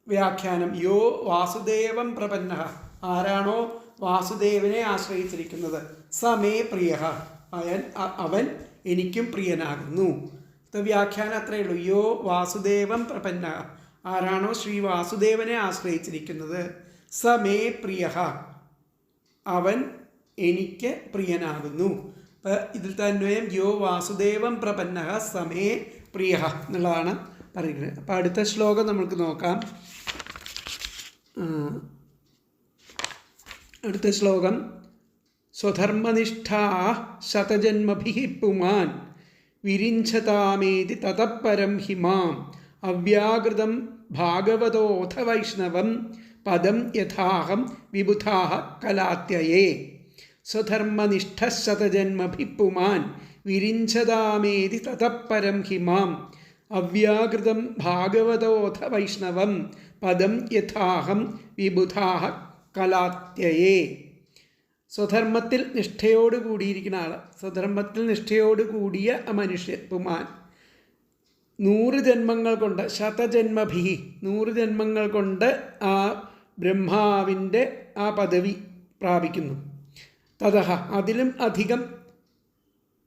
വ്യാഖ്യാനം യോ വാസുദേവം പ്രപന്നഃ ആരാണോ വാസുദേവനെ ആശ്രയിച്ചിരിക്കുന്നത് സമേ പ്രിയ അവൻ എനിക്കും പ്രിയനാകുന്നു. വ്യാഖ്യാനം അത്രയേ ഉള്ളൂ. യോ വാസുദേവം പ്രപന്നഃ ആരാണോ ശ്രീ വാസുദേവനെ ആശ്രയിച്ചിരിക്കുന്നത് സമേ പ്രിയ അവൻ എനിക്ക് പ്രിയനാകുന്നു. അപ്പം ഇതിൽ തന്വയം യോ വാസുദേവം പ്രപന്നഃ സമേ പ്രിയ എന്നുള്ളതാണ് പറയുന്നത്. അപ്പം അടുത്ത ശ്ലോകം നമുക്ക് നോക്കാം. അടുത്ത ശ്ലോകം സ്വധർമ്മനിഷ്ഠാ ശതജന്മഭിഃ പുമാൻ വിരിഞ്ചതാമേതി തതഃപരം ഹിമാം അവ്യാകൃതം ഭാഗവതോऽഥ വൈഷ്ണവം പദം യഥാഹം വിബുധാഃ കലാത്യയേ. സ്വധർമ്മനിഷ്ഠ ശതജന്മഭിഃ പുമാൻ വിരിഞ്ചതാമേതി തതഃപരം ഹിമാം അവ്യാകൃതം ഭാഗവതോऽഥ വൈഷ്ണവം പദം യഥാഹം വിബുധാഃ കലാത്യയേ. സ്വധർമ്മത്തിൽ നിഷ്ഠയോട് കൂടിയിരിക്കുന്ന ആൾ, സ്വധർമ്മത്തിൽ നിഷ്ഠയോട് കൂടിയ മനുഷ്യൻ പുമാൻ 100 ജന്മങ്ങൾ കൊണ്ട് ശതജന്മഭി 100 ജന്മങ്ങൾ കൊണ്ട് ആ ബ്രഹ്മാവിൻ്റെ ആ പദവി പ്രാപിക്കുന്നു. തതഃ അതിലും അധികം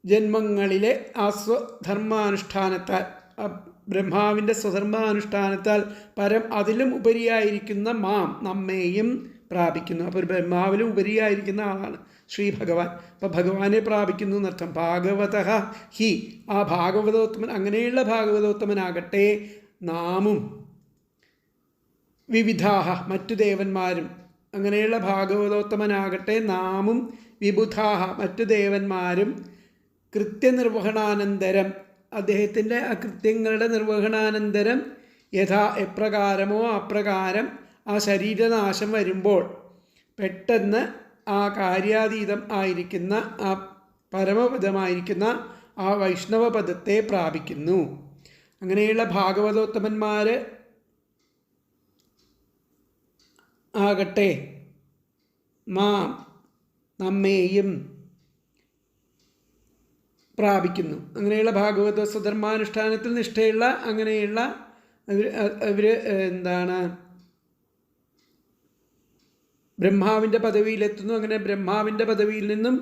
ജന്മങ്ങളിലെ ആ സ്വധർമാനുഷ്ഠാനത്താൽ ബ്രഹ്മാവിൻ്റെ സ്വധർമാനുഷ്ഠാനത്താൽ പരം അതിലും ഉപരിയായിരിക്കുന്ന മാം നമ്മെയും പ്രാപിക്കുന്നു. അപ്പോൾ ഒരു ബ്രഹ്മാവിലും ഉപരിയായിരിക്കുന്ന ആളാണ് ശ്രീ ഭഗവാൻ. അപ്പോൾ ഭഗവാനെ പ്രാപിക്കുന്നു എന്നർത്ഥം. ഭാഗവതഃ ഹി ആ ഭാഗവതോത്തമൻ അങ്ങനെയുള്ള ഭാഗവതോത്തമനാകട്ടെ നാമും വിവിധാഹ മറ്റു ദേവന്മാരും അങ്ങനെയുള്ള ഭാഗവതോത്തമനാകട്ടെ നാമും വിബുധാഹ മറ്റു ദേവന്മാരും കൃത്യനിർവഹണാനന്തരം അദ്ദേഹത്തിൻ്റെ ആ കൃത്യങ്ങളുടെ നിർവഹണാനന്തരം എപ്രകാരമോ അപ്രകാരം ആ ശരീരനാശം വരുമ്പോൾ പെട്ടെന്ന് ആ കാര്യാതീതം ആയിരിക്കുന്ന ആ പരമപദമായിരിക്കുന്ന ആ വൈഷ്ണവപദത്തെ പ്രാപിക്കുന്നു. അങ്ങനെയുള്ള ഭാഗവതോത്തമന്മാർ ആകട്ടെ മാം നമ്മെയും പ്രാപിക്കുന്നു. അങ്ങനെയുള്ള ഭാഗവത സ്വധർമാനുഷ്ഠാനത്തിൽ നിഷ്ഠയുള്ള അങ്ങനെയുള്ള അവർ എന്താണ് ബ്രഹ്മാവിൻ്റെ പദവിയിലെത്തുന്നു. അങ്ങനെ ബ്രഹ്മാവിൻ്റെ പദവിയിൽ നിന്നും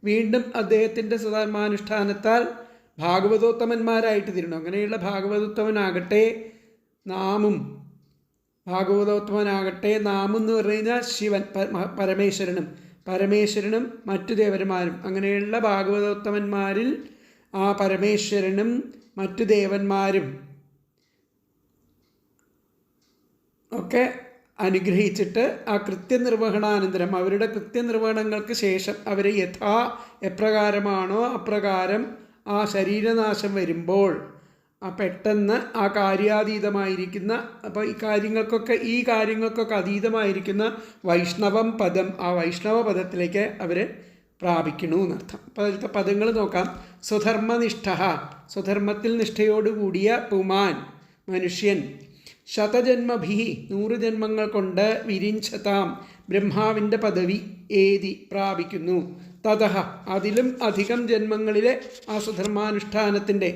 വീണ്ടും അദ്ദേഹത്തിൻ്റെ സ്വധർമാനുഷ്ഠാനത്താൽ ഭാഗവതോത്തമന്മാരായിട്ട് തീരണം. അങ്ങനെയുള്ള ഭാഗവതോത്തമനാകട്ടെ നാമും ഭാഗവതോത്തമനാകട്ടെ നാം എന്ന് പറഞ്ഞു കഴിഞ്ഞാൽ ശിവൻ പരമേശ്വരനും മറ്റു ദേവന്മാരും, അങ്ങനെയുള്ള ഭാഗവതോത്തമന്മാരിൽ ആ പരമേശ്വരനും മറ്റു ദേവന്മാരും ഒക്കെ അനുഗ്രഹിച്ചിട്ട് ആ കൃത്യനിർവഹണാനന്തരം അവരുടെ കൃത്യനിർവഹണങ്ങൾക്ക് ശേഷം അവർ എപ്രകാരമാണോ അപ്രകാരം ആ ശരീരനാശം വരുമ്പോൾ പെട്ടെന്ന് ആ കാര്യാതീതമായിരിക്കുന്ന, അപ്പോൾ ഈ കാര്യങ്ങൾക്കൊക്കെ അതീതമായിരിക്കുന്ന വൈഷ്ണവം പദം, ആ വൈഷ്ണവ പദത്തിലേക്ക് അവർ പ്രാപിക്കണു എന്നർത്ഥം. അപ്പോൾ അതിലത്തെ പദങ്ങൾ നോക്കാം. സ്വധർമ്മനിഷ്ഠ, സ്വധർമ്മത്തിൽ നിഷ്ഠയോടുകൂടിയ പുമാൻ മനുഷ്യൻ, ശതജന്മഭി 100 ജന്മങ്ങൾ കൊണ്ട് വിരിഞ്ചതാം ബ്രഹ്മാവിൻ്റെ പദവി ഏതി പ്രാപിക്കുന്നു. തതഹ അതിലും അധികം ജന്മങ്ങളിലെ ആ സ്വധർമാനുഷ്ഠാനത്തിൻ്റെ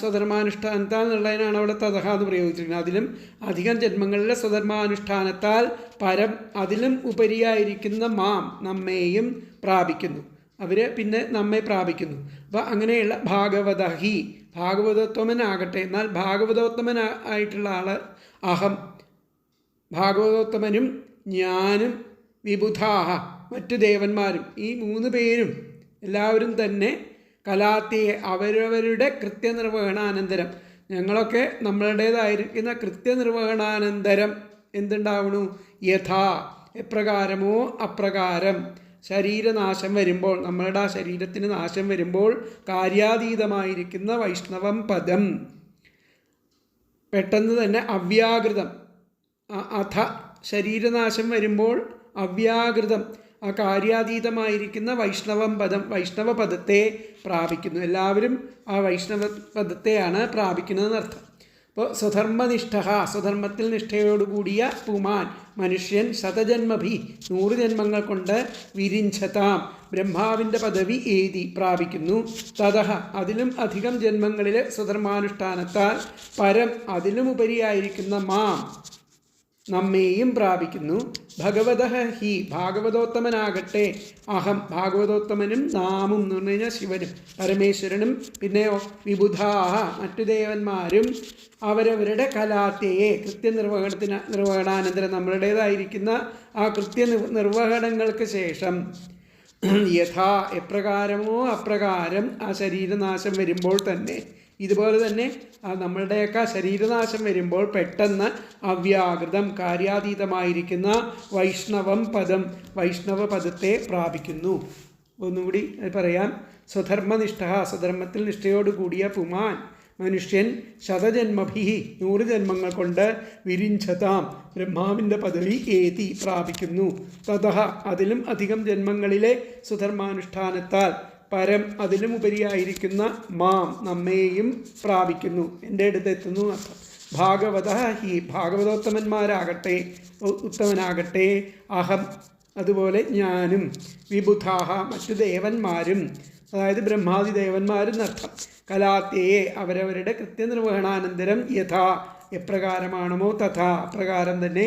സ്വധർമാനുഷ്ഠാനത്താൽ എന്നുള്ളതിനാണ് അവിടെ തതഹ എന്ന് പ്രയോഗിച്ചിരിക്കുന്നത്. അതിലും അധികം ജന്മങ്ങളിലെ സ്വധർമാനുഷ്ഠാനത്താൽ പരം അതിലും ഉപരിയായിരിക്കുന്ന മാം നമ്മെയും പ്രാപിക്കുന്നു, അവർ പിന്നെ നമ്മെ പ്രാപിക്കുന്നു. അപ്പോൾ അങ്ങനെയുള്ള ഭാഗവതഹി ഭാഗവതോത്തമനാകട്ടെ, എന്നാൽ ഭാഗവതോത്തമനായിട്ടുള്ള ആൾ അഹം, ഭാഗവതോത്തമനും ഞാനും വിബുധാഹ മറ്റു ദേവന്മാരും, ഈ 3 പേരും എല്ലാവരും തന്നെ കലാത്തിയെ അവരവരുടെ കൃത്യനിർവഹണാനന്തരം, ഞങ്ങളൊക്കെ നമ്മളുടേതായിരിക്കുന്ന കൃത്യനിർവഹണാനന്തരം എന്തുണ്ടാവണു? യഥാ എപ്രകാരമോ അപ്രകാരം ശരീരനാശം വരുമ്പോൾ, നമ്മളുടെ ആ ശരീരത്തിന് നാശം വരുമ്പോൾ കാര്യാതീതമായിരിക്കുന്ന വൈഷ്ണവം പദം പെട്ടെന്ന് തന്നെ അവ്യാകൃതം, അഥ ശരീരനാശം വരുമ്പോൾ അവ്യാകൃതം ആ കാര്യാതീതമായിരിക്കുന്ന വൈഷ്ണവം പദം, വൈഷ്ണവ പദത്തെ പ്രാപിക്കുന്നു. എല്ലാവരും ആ വൈഷ്ണവ പദത്തെയാണ് പ്രാപിക്കുന്നതെന്നർത്ഥം. അപ്പോൾ സ്വധർമ്മനിഷ്ഠ, സ്വധർമ്മത്തിൽ നിഷ്ഠയോടുകൂടിയ പുമാൻ മനുഷ്യൻ, ശതജന്മഭി 100 ജന്മങ്ങൾ കൊണ്ട് വിരിഞ്ചതാം ബ്രഹ്മാവിൻ്റെ പദവി ഏതി പ്രാപിക്കുന്നു. തതഹ അതിലും അധികം ജന്മങ്ങളിലെ സ്വധർമാനുഷ്ഠാനത്താൽ പരം അതിലും ഉപരിയായിരിക്കുന്ന മാം നമ്മെയും പ്രാപിക്കുന്നു. ഭഗവതഃ ഹി ഭാഗവതോത്തമനാകട്ടെ അഹം ഭാഗവതോത്തമനും നാമും എന്ന് പറഞ്ഞു കഴിഞ്ഞാൽ ശിവനും പരമേശ്വരനും പിന്നെയോ വിബുധാഹ മറ്റു ദേവന്മാരും അവരവരുടെ കലാത്യയെ നിർവഹണാനന്തരം നമ്മളുടേതായിരിക്കുന്ന ആ നിർവഹണങ്ങൾക്ക് ശേഷം യഥാ എപ്രകാരമോ അപ്രകാരം ആ ശരീരനാശം വരുമ്പോൾ തന്നെ, ഇതുപോലെ തന്നെ നമ്മളുടെയൊക്കെ ശരീരനാശം വരുമ്പോൾ പെട്ടെന്ന് അവ്യാകൃതം കാര്യാതീതമായിരിക്കുന്ന വൈഷ്ണവം പദം, വൈഷ്ണവ പദത്തെ പ്രാപിക്കുന്നു. ഒന്നുകൂടി പറയാം. സ്വധർമ്മനിഷ്ഠ സ്വധർമ്മത്തിൽ നിഷ്ഠയോടുകൂടിയ പുമാൻ മനുഷ്യൻ ശതജന്മഭി 100 ജന്മങ്ങൾ കൊണ്ട് വിരിഞ്ചതാം ബ്രഹ്മാവിൻ്റെ പദവി ഏതി പ്രാപിക്കുന്നു. തതഹ അതിലും അധികം ജന്മങ്ങളിലെ സ്വധർമാനുഷ്ഠാനത്താൽ പരം അതിലും ഉപരിയായിരിക്കുന്ന മാം നമ്മെയും പ്രാപിക്കുന്നു, എൻ്റെ അടുത്തെത്തുന്നു അർത്ഥം. ഭാഗവത ഹി ഭാഗവതോത്തമന്മാരാകട്ടെ ഉത്തമനാകട്ടെ അഹം അതുപോലെ ഞാനും വിബുധാഹ മറ്റു ദേവന്മാരും, അതായത് ബ്രഹ്മാദി ദേവന്മാരും എന്നർത്ഥം. കലാത്യയെ അവരവരുടെ കൃത്യനിർവഹണാനന്തരം യഥാ എപ്രകാരമാണമോ തഥാ അപ്രകാരം തന്നെ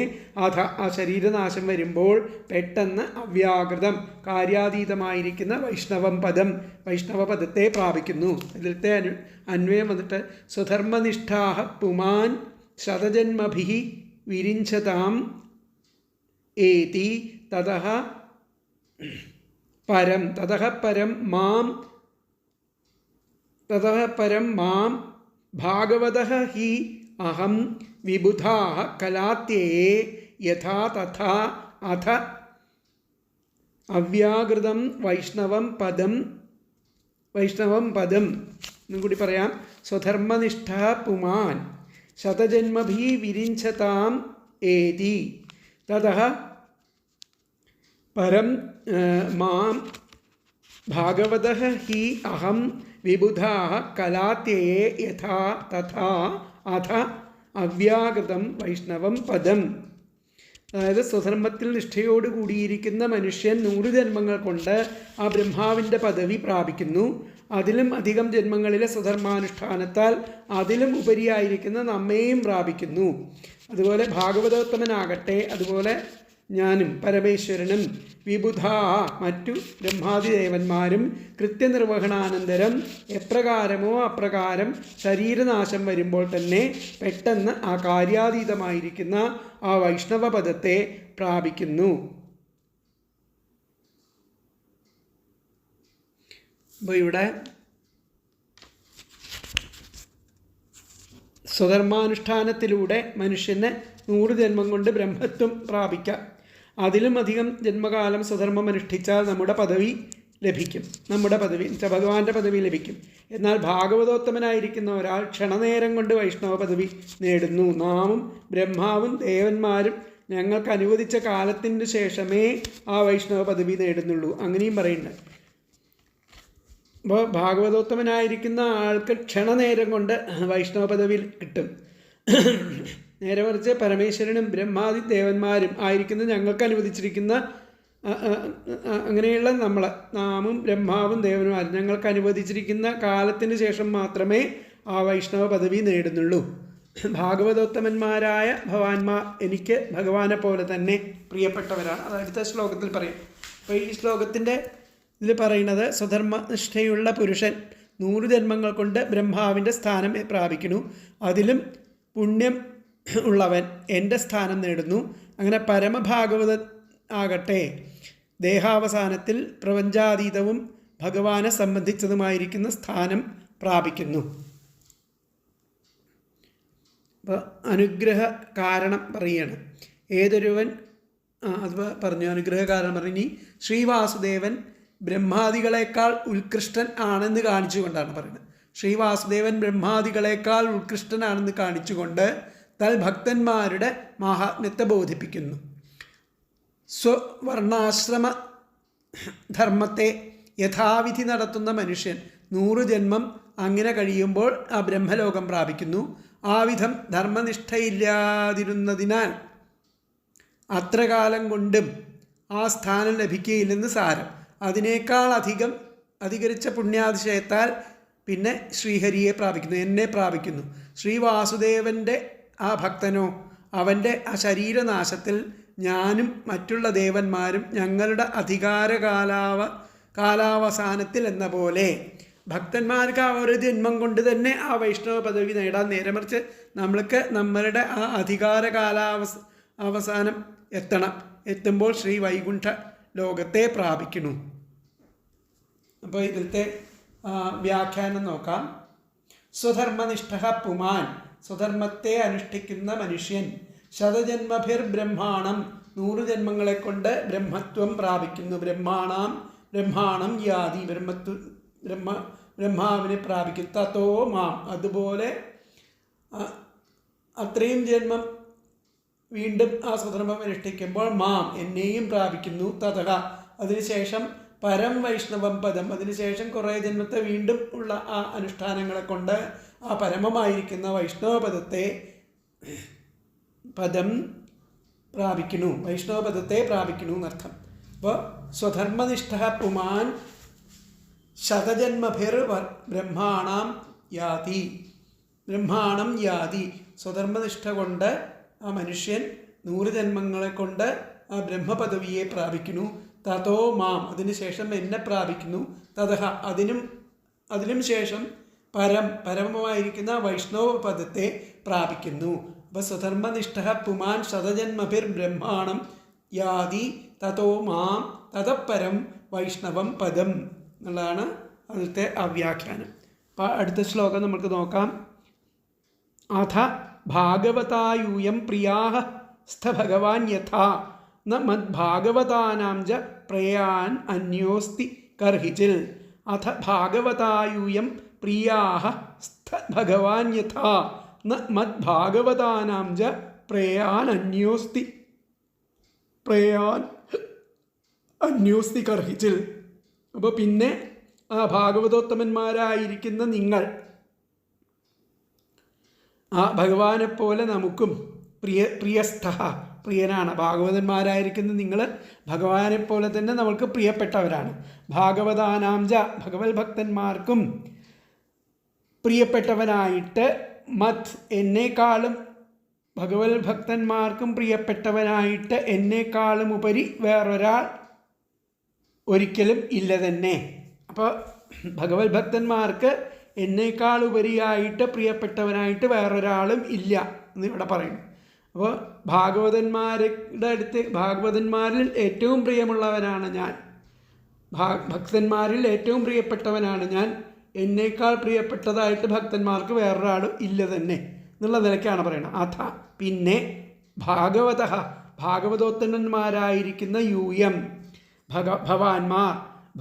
ആ ശരീരനാശം വരുമ്പോൾ പെട്ടെന്ന് അവ്യാകൃതം കാര്യാതീതമായിരിക്കുന്ന വൈഷ്ണവം പദം, വൈഷ്ണവ പദത്തെ പ്രാപിക്കുന്നു. ഇതിലത്തെ അന്വയം വന്നിട്ട് സ്വധർമ്മനിഷ്ഠാഹ പുമാൻ ശതജന്മഭി വിരിഞ്ചതാം ഏതി തതഃ പരം മാം ഭാഗവതഃ ഹി അഹം വിബുധാഃ കലാത്യേ യഥാ തഥാ അഥ അവ്യാകൃതം വൈഷ്ണവം പദം എന്നും കൂടി പറയാം. സ്വധർമ്മനിഷ്ഠ പുമാൻ ശതജന്മഭി വിരിഞ്ചതാം ഏതി തതഃ പരം മാം ഭാഗവതഃ ഹി അഹം വിബുധാഃ കലാത്യേ യഥാ തഥാ അഥ അവ്യാകൃതം വൈഷ്ണവം പദം. അതായത് സ്വധർമ്മത്തിൽ നിഷ്ഠയോട് കൂടിയിരിക്കുന്ന മനുഷ്യൻ 100 ജന്മങ്ങൾ കൊണ്ട് ആ ബ്രഹ്മാവിൻ്റെ പദവി പ്രാപിക്കുന്നു. അതിലും അധികം ജന്മങ്ങളിലെ സ്വധർമാനുഷ്ഠാനത്താൽ അതിലും ഉപരിയായിരിക്കുന്ന നമ്മെയും പ്രാപിക്കുന്നു. അതുപോലെ ഭാഗവതോത്തമനാകട്ടെ അതുപോലെ ഞാനും പരമേശ്വരനും വിബുധാ മറ്റു ബ്രഹ്മാദിദേവന്മാരും കൃത്യനിർവഹണാനന്തരം എപ്രകാരമോ അപ്രകാരം ശരീരനാശം വരുമ്പോൾ തന്നെ പെട്ടെന്ന് ആ കാര്യാതീതമായിരിക്കുന്ന ആ വൈഷ്ണവപദത്തെ പ്രാപിക്കുന്നു. അപ്പോൾ ഇവിടെ സ്വധർമാനുഷ്ഠാനത്തിലൂടെ മനുഷ്യന് 100 ജന്മം കൊണ്ട് ബ്രഹ്മത്വം പ്രാപിക്കാം. അതിലും അധികം ജന്മകാലം സ്വധർമ്മം അനുഷ്ഠിച്ചാൽ നമ്മുടെ പദവി ലഭിക്കും. നമ്മുടെ പദവി ഭഗവാന്റെ പദവി ലഭിക്കും. എന്നാൽ ഭാഗവതോത്തമനായിരിക്കുന്ന ഒരാൾ ക്ഷണനേരം കൊണ്ട് വൈഷ്ണവ പദവി നേടുന്നു. നാമും ബ്രഹ്മാവും ദേവന്മാരും ഞങ്ങൾക്ക് അനുവദിച്ച കാലത്തിന് ശേഷമേ ആ വൈഷ്ണവ പദവി നേടുന്നുള്ളൂ. അങ്ങനെയും പറയുന്നുണ്ട്. അപ്പോൾ ഭാഗവതോത്തമനായിരിക്കുന്ന ആൾക്ക് ക്ഷണനേരം കൊണ്ട് വൈഷ്ണവ പദവി കിട്ടും. നേരെ മറിച്ച് പരമേശ്വരനും ബ്രഹ്മാദി ദേവന്മാരും ആയിരിക്കുന്ന ഞങ്ങൾക്ക് അനുവദിച്ചിരിക്കുന്ന അങ്ങനെയുള്ള നാമും ബ്രഹ്മാവും ദേവന്മാരും ഞങ്ങൾക്ക് അനുവദിച്ചിരിക്കുന്ന കാലത്തിന് ശേഷം മാത്രമേ ആ വൈഷ്ണവ പദവി നേടുന്നുള്ളൂ. ഭാഗവതോത്തമന്മാരായ ഭഗവാന്മാർ എനിക്ക് ഭഗവാനെ പോലെ തന്നെ പ്രിയപ്പെട്ടവരാണ്. അത് അടുത്ത ശ്ലോകത്തിൽ പറയും. അപ്പോൾ ഈ ശ്ലോകത്തിൻ്റെ ഇതിൽ പറയുന്നത് സ്വധർമ്മനിഷ്ഠയുള്ള പുരുഷൻ 100 ജന്മങ്ങൾ കൊണ്ട് ബ്രഹ്മാവിൻ്റെ സ്ഥാനം പ്രാപിക്കുന്നു. അതിലും പുണ്യം ഉള്ളവൻ എൻ്റെ സ്ഥാനം നേടുന്നു. അങ്ങനെ പരമഭാഗവത ആകട്ടെ ദേഹാവസാനത്തിൽ പ്രപഞ്ചാതീതവും ഭഗവാനെ സംബന്ധിച്ചതുമായിരിക്കുന്ന സ്ഥാനം പ്രാപിക്കുന്നു. അപ്പോൾ അനുഗ്രഹ കാരണം പറയുകയാണ്. ഏതൊരുവൻ അത് പറഞ്ഞു. അനുഗ്രഹ കാരണം പറഞ്ഞു. ശ്രീവാസുദേവൻ ബ്രഹ്മാദികളെക്കാൾ ഉത്കൃഷ്ടൻ ആണെന്ന് കാണിച്ചുകൊണ്ടാണ് പറയുന്നത്. ശ്രീവാസുദേവൻ ബ്രഹ്മാദികളെക്കാൾ ഉത്കൃഷ്ടനാണെന്ന് കാണിച്ചുകൊണ്ട് ഭക്തന്മാരുടെ മഹാത്മ്യത്തെ ബോധിപ്പിക്കുന്നു. സ്വവർണാശ്രമ ധർമ്മത്തെ യഥാവിധി നടത്തുന്ന മനുഷ്യൻ 100 ജന്മം അങ്ങനെ കഴിയുമ്പോൾ ആ ബ്രഹ്മലോകം പ്രാപിക്കുന്നു. ആ വിധം ധർമ്മനിഷ്ഠയില്ലാതിരുന്നതിനാൽ അത്ര കാലം കൊണ്ടും ആ സ്ഥാനം ലഭിക്കുകയില്ലെന്ന് സാരം. അതിനേക്കാൾ അധികരിച്ച പുണ്യാതിശയത്താൽ പിന്നെ ശ്രീഹരിയെ പ്രാപിക്കുന്നു, എന്നെ പ്രാപിക്കുന്നു. ശ്രീവാസുദേവൻ്റെ ആ ഭക്തനോ അവൻ്റെ ആ ശരീരനാശത്തിൽ ഞാനും മറ്റുള്ള ദേവന്മാരും ഞങ്ങളുടെ കാലാവസാനത്തിൽ എന്ന പോലെ ഭക്തന്മാർക്ക് ആ ഒരു ജന്മം കൊണ്ട് തന്നെ ആ വൈഷ്ണവ പദവി നേടാൻ. നേരെ മറിച്ച് നമ്മൾക്ക് നമ്മളുടെ ആ അവസാനം എത്തുമ്പോൾ ശ്രീ വൈകുണ്ഠ ലോകത്തെ പ്രാപിക്കുന്നു. അപ്പോൾ ഇതിലത്തെ വ്യാഖ്യാനം നോക്കാം. സ്വധർമ്മനിഷ്ഠ പുമാൻ, സ്വധർമ്മത്തെ അനുഷ്ഠിക്കുന്ന മനുഷ്യൻ, ശതജന്മഭിർ ബ്രഹ്മാണം, 100 ജന്മങ്ങളെ കൊണ്ട് ബ്രഹ്മത്വം പ്രാപിക്കുന്നു. ബ്രഹ്മാണം യാതി, ബ്രഹ്മാവിനെ പ്രാപിക്കും. തതോ മാം, അതുപോലെ അത്രയും ജന്മം വീണ്ടും ആ സ്വധർമ്മം അനുഷ്ഠിക്കുമ്പോൾ മാം, എന്നെയും പ്രാപിക്കുന്നു. തതഹ, അതിനുശേഷം പരം വൈഷ്ണവം പദം, അതിനുശേഷം കുറേ ജന്മത്തെ വീണ്ടും ഉള്ള ആ അനുഷ്ഠാനങ്ങളെ കൊണ്ട് ആ പരമമായിരിക്കുന്ന വൈഷ്ണവ പദം പ്രാപിക്കുന്നു, വൈഷ്ണവ പദത്തെ പ്രാപിക്കുന്നു എന്നർത്ഥം. അപ്പോൾ സ്വധർമ്മനിഷ്ഠ പുമാൻ ശതജന്മഭിർ ബ്രഹ്മാണം യാതി. സ്വധർമ്മനിഷ്ഠ കൊണ്ട് ആ മനുഷ്യൻ 100 ജന്മങ്ങളെ കൊണ്ട് ആ ബ്രഹ്മപദവിയെ പ്രാപിക്കുന്നു. തതോ മാം, അതിനുശേഷം എന്നെ പ്രാപിക്കുന്നു. തതഹ, അതിനും ശേഷം പരമമായിരിക്കുന്ന വൈഷ്ണവ പദത്തെ പ്രാപിക്കുന്നു. അപ്പോൾ സ്വധർമ്മനിഷ്ഠ പുമാൻ ശതജന്മഭിർ ബ്രഹ്മാണം യാതി തതോ മാം തതപ്പരം വൈഷ്ണവം പദം എന്നുള്ളതാണ് അതിലത്തെ അവ്യാഖ്യാനം. അപ്പോൾ അടുത്ത ശ്ലോകം നമുക്ക് നോക്കാം. അഥ ഭാഗവതായൂയം പ്രിയാഃ സ്ഥ ഭഗവാൻ യഥാ ന മദ്ഭാഗവതാനാം ച പ്രയാൻ അന്യോസ്തി കർഹിചിൽ. അഥ ഭാഗവതായൂയം പ്രിയാഃ സ്ഥ ഭഗവാൻ യഥാ ന മദ്ഭാഗവതാനാം ച പ്രയാൻ അന്യോസ്തി കർഹിചിൽ. അപ്പോൾ പിന്നെ ആ ഭാഗവതോത്തമന്മാരായിരിക്കുന്ന നിങ്ങൾ ആ ഭഗവാനെപ്പോലെ നമുക്കും പ്രിയനാണ്. ഭാഗവതന്മാരായിരിക്കുന്ന നിങ്ങൾ ഭഗവാനെപ്പോലെ തന്നെ നമ്മൾക്ക് പ്രിയപ്പെട്ടവരാണ്. ഭാഗവതാനാംജ, ഭഗവത് ഭക്തന്മാർക്കും പ്രിയപ്പെട്ടവനായിട്ട് മത്, എന്നേക്കാളും ഭഗവത് ഭക്തന്മാർക്കും പ്രിയപ്പെട്ടവനായിട്ട് എന്നെക്കാളും ഉപരി വേറൊരാൾ ഒരിക്കലും ഇല്ല തന്നെ. അപ്പോൾ ഭഗവത് ഭക്തന്മാർക്ക് എന്നേക്കാൾ ഉപരിയായിട്ട് പ്രിയപ്പെട്ടവനായിട്ട് വേറൊരാളും ഇല്ല എന്നിവിടെ പറയുന്നു. അപ്പോൾ ഭാഗവതന്മാരുടെ അടുത്ത് ഭാഗവതന്മാരിൽ ഏറ്റവും പ്രിയമുള്ളവനാണ് ഞാൻ, ഭക്തന്മാരിൽ ഏറ്റവും പ്രിയപ്പെട്ടവനാണ് ഞാൻ, എന്നേക്കാൾ പ്രിയപ്പെട്ടതായിട്ട് ഭക്തന്മാർക്ക് വേറൊരാളും ഇല്ല തന്നെ എന്നുള്ള നിലയ്ക്കാണ് പറയുന്നത്. അഥ പിന്നെ ഭാഗവത ഭാഗവതോത്തമന്മാരായിരിക്കുന്ന യൂയം ഭവാന്മാർ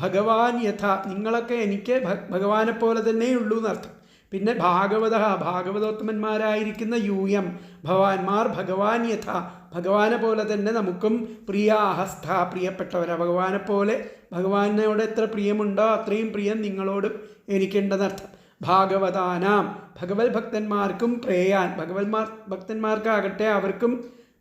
ഭഗവാൻ യഥ നിങ്ങളൊക്കെ എനിക്ക് ഭഗവാനെ പോലെ തന്നെയുള്ളൂ എന്നർത്ഥം. പിന്നെ ഭാഗവതോത്തമന്മാരായിരിക്കുന്ന യൂയം ഭവാന്മാർ ഭഗവാൻ യഥ ഭഗവാനെ പോലെ തന്നെ നമുക്കും പ്രിയാഹസ്ഥ പ്രിയപ്പെട്ടവരാ. ഭഗവാനെ പോലെ ഭഗവാനോട് എത്ര പ്രിയമുണ്ടോ അത്രയും പ്രിയം നിങ്ങളോടും എനിക്കുണ്ടെന്നർത്ഥം. ഭാഗവതാനാം ഭഗവത് ഭക്തന്മാർക്കും പ്രേയാൻ ഭക്തന്മാർക്കാകട്ടെ അവർക്കും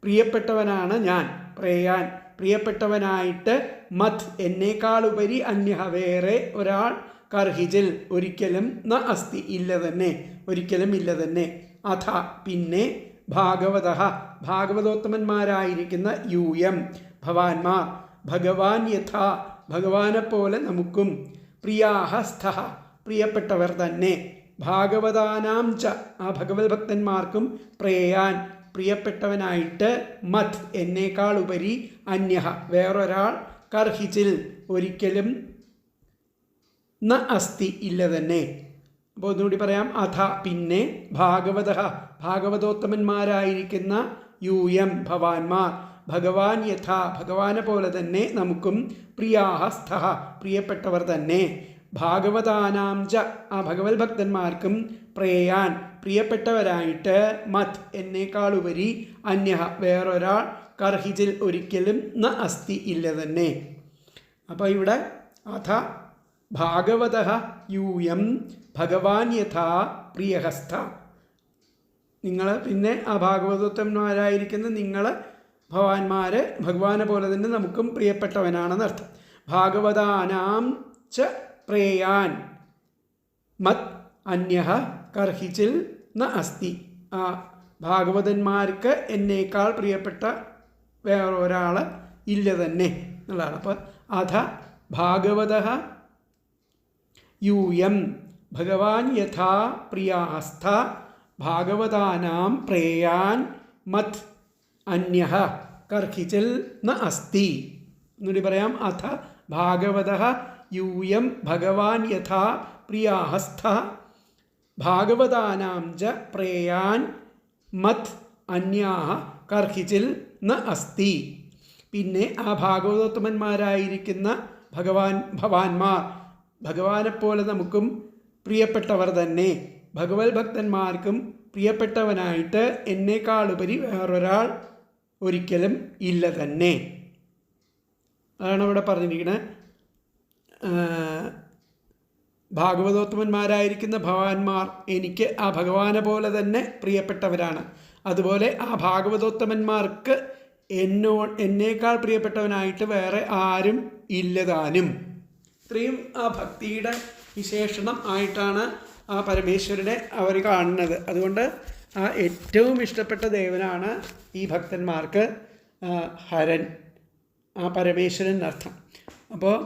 പ്രിയപ്പെട്ടവനാണ് ഞാൻ. പ്രേയാൻ പ്രിയപ്പെട്ടവനായിട്ട് മത് എന്നേക്കാളുപരി അന്യഹ വേറെ ഒരാൾ കർഹിജിൽ ഒരിക്കലും ന അസ്തി ഇല്ല തന്നെ, ഒരിക്കലും ഇല്ല തന്നെ. അഥ പിന്നെ ഭാഗവത ഭാഗവതോത്തമന്മാരായിരിക്കുന്ന യൂയം ഭവാന്മാർ ഭഗവാൻ യഥാ ഭഗവാനെ പോലെ നമുക്കും പ്രിയാഹസ്ഥ പ്രിയപ്പെട്ടവർ തന്നെ. ഭാഗവതാനാം ച ആ ഭഗവത് ഭക്തന്മാർക്കും പ്രേയാൻ പ്രിയപ്പെട്ടവനായിട്ട് മത് എന്നേക്കാൾ ഉപരി അന്യഹ വേറൊരാൾ കർഹിച്ചിൽ ഒരിക്കലും ന അസ്തി ഇല്ല തന്നെ. അപ്പോൾ ഒന്നുകൂടി പറയാം. അഥ പിന്നെ ഭാഗവത ഭാഗവതോത്തമന്മാരായിരിക്കുന്ന യൂയം ഭവാന്മാർ ഭഗവാൻ യഥാ ഭഗവാനെ പോലെ തന്നെ നമുക്കും പ്രിയാഹസ്ഥ പ്രിയപ്പെട്ടവർ തന്നെ. ഭാഗവതാനാം ച ആ ഭഗവത് ഭക്തന്മാർക്കും പ്രേയാൻ പ്രിയപ്പെട്ടവരായിട്ട് മത് എന്നേക്കാളുപരി അന്യഹ വേറൊരാൾ കർഹിജിൽ ഒരിക്കലും ന അസ്തി ഇല്ല തന്നെ. അപ്പോൾ ഇവിടെ അഥ ഭാഗവത യൂയം ഭഗവാൻ യഥാ പ്രിയഹസ്ഥ നിങ്ങൾ പിന്നെ ആ ഭാഗവതോത്തമന്മാരായിരിക്കുന്ന നിങ്ങൾ ഭവാന്മാർ ഭഗവാനെ പോലെ തന്നെ നമുക്കും പ്രിയപ്പെട്ടവനാണെന്നർത്ഥം. ഭാഗവതാനാം ച പ്രേയാൻ മത് അന്യഹ കർഹിച്ചിൽ ന അസ്തി ആ ഭാഗവതന്മാർക്ക് എന്നേക്കാൾ പ്രിയപ്പെട്ട വേറൊരാൾ ഇല്ല തന്നെ എന്നുള്ളതാണ്. അപ്പോൾ അഥ ഭാഗവത യൂയം ഭഗവാൻ യഥാ പ്രിയാസ്ഥ ഭാഗവതാനാം പ്രേയാൻ മത് അന്യഹ കർഹിച്ചിൽ ന അസ്തി എന്നുകൂടി പറയാം. അഥ ഭാഗവത യൂയം ഭഗവാൻ യഥാ പ്രിയാഹസ്ഥ ഭാഗവതാനാം ച പ്രേയാൻ മത് അന്യാഹ കർഹിച്ചിൽ ന അസ്തി. പിന്നെ ആ ഭാഗവതോത്തമന്മാരായിരിക്കുന്ന ഭവാന്മാർ ഭഗവാനെപ്പോലെ നമുക്കും പ്രിയപ്പെട്ടവർ തന്നെ. ഭഗവത് ഭക്തന്മാർക്കും പ്രിയപ്പെട്ടവനായിട്ട് എന്നേക്കാളുപരി വേറൊരാൾ ഒരിക്കലും ഇല്ല തന്നെ. അതാണ് ഇവിടെ പറഞ്ഞിരിക്കുന്നത്. ഭാഗവതോത്തമന്മാരായിരിക്കുന്ന ഭവാന്മാർ എനിക്ക് ആ ഭഗവാനെ പോലെ തന്നെ പ്രിയപ്പെട്ടവരാണ്. അതുപോലെ ആ ഭാഗവതോത്തമന്മാർക്ക് എന്നേക്കാൾ പ്രിയപ്പെട്ടവനായിട്ട് വേറെ ആരും ഇല്ലതാനും. ഇത്രയും ആ ഭക്തിയുടെ വിശേഷണം ആയിട്ടാണ് ആ പരമേശ്വരനെ അവർ കാണുന്നത്. അതുകൊണ്ട് ആ ഏറ്റവും ഇഷ്ടപ്പെട്ട ദേവനാണ് ഈ ഭക്തന്മാർക്ക് ഹരൻ, ആ പരമേശ്വരൻ അർത്ഥം. അപ്പോൾ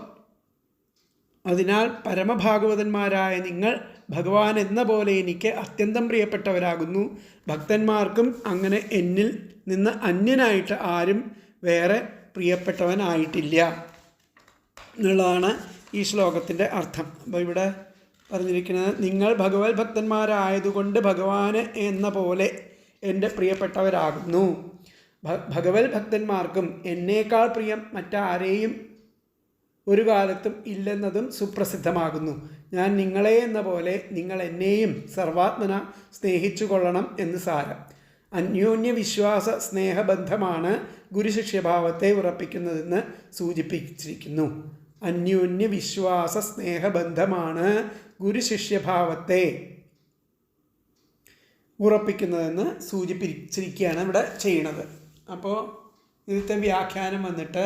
അതിനാൽ പരമഭാഗവതന്മാരായ നിങ്ങൾ ഭഗവാൻ എന്ന പോലെ എനിക്ക് അത്യന്തം പ്രിയപ്പെട്ടവരാകുന്നു. ഭക്തന്മാർക്കും അങ്ങനെ എന്നിൽ നിന്ന് അന്യനായിട്ട് ആരും വേറെ പ്രിയപ്പെട്ടവനായിട്ടില്ല എന്നുള്ളതാണ് ഈ ശ്ലോകത്തിൻ്റെ അർത്ഥം. അപ്പോൾ ഇവിടെ പറഞ്ഞിരിക്കുന്നത് നിങ്ങൾ ഭഗവത് ഭക്തന്മാരായതുകൊണ്ട് ഭഗവാന് എന്ന പോലെ എൻ്റെ പ്രിയപ്പെട്ടവരാകുന്നു. ഭഗവത് ഭക്തന്മാർക്കും എന്നേക്കാൾ പ്രിയം മറ്റാരെയും ഒരു കാലത്തും ഇല്ലെന്നതും സുപ്രസിദ്ധമാകുന്നു. ഞാൻ നിങ്ങളെ എന്ന പോലെ നിങ്ങൾ എന്നെയും സർവാത്മന സ്നേഹിച്ചു കൊള്ളണം എന്ന് സാരം. അന്യോന്യ വിശ്വാസ സ്നേഹബന്ധമാണ് ഗുരുശിഷ്യഭാവത്തെ ഉറപ്പിക്കുന്നതെന്ന് സൂചിപ്പിച്ചിരിക്കുന്നു. അന്യോന്യ വിശ്വാസ സ്നേഹബന്ധമാണ് ഗുരുശിഷ്യഭാവത്തെ ഉറപ്പിക്കുന്നതെന്ന് സൂചിപ്പിച്ചിരിക്കുകയാണ് ഇവിടെ ചെയ്യുന്നത്. അപ്പോൾ ഇതിലത്തെ വ്യാഖ്യാനം വന്നിട്ട്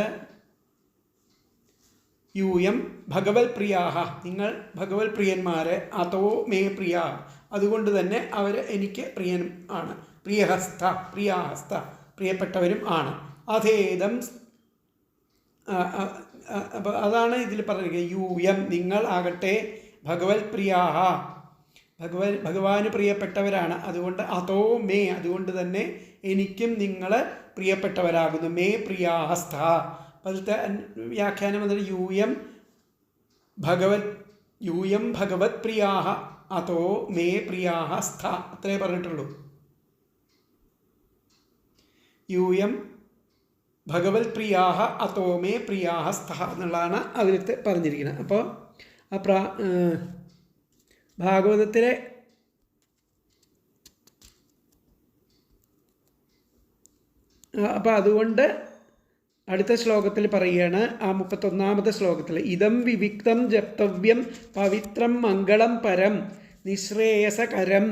യൂയം ഭഗവത് പ്രിയാഹ നിങ്ങൾ ഭഗവത് പ്രിയന്മാരെ അതോ മേ പ്രിയ അതുകൊണ്ട് തന്നെ അവർ എനിക്ക് പ്രിയൻ ആണ് പ്രിയാഹസ്ത പ്രിയപ്പെട്ടവരും ആണ്. അധേദം അപ്പോൾ അതാണ് ഇതിൽ പറഞ്ഞിരിക്കുന്നത്. യൂയം നിങ്ങൾ ആകട്ടെ ഭഗവത് പ്രിയാഹ ഭഗവാന് പ്രിയപ്പെട്ടവരാണ്. അതുകൊണ്ട് അതോ മേ അതുകൊണ്ട് തന്നെ എനിക്കും നിങ്ങൾ പ്രിയപ്പെട്ടവരാകുന്നു. മേ പ്രിയാഹസ്ഥ. അതിലത്തെ വ്യാഖ്യാനം വന്നത് യൂയം ഭഗവത് പ്രിയാഹ അതോ മേ പ്രിയാഹ സ്ഥ അത്രേ പറഞ്ഞിട്ടുള്ളൂ. യൂയം ഭഗവത് പ്രിയാഹ അതോ മേ പ്രിയാഹ സ്ഥ എന്നുള്ളതാണ് അതിലത്തെ പറഞ്ഞിരിക്കുന്നത്. അപ്പോൾ ആ ഭാഗവതത്തിലെ അപ്പോൾ അതുകൊണ്ട് അടുത്ത ശ്ലോകത്തിൽ പറയുകയാണ്, ആ 31ാമത്തെ ശ്ലോകത്തിൽ, ഇതം വിവിക്തം ജപ്തവ്യം പവിത്രം മംഗളം പരം നിശ്രേയസകരം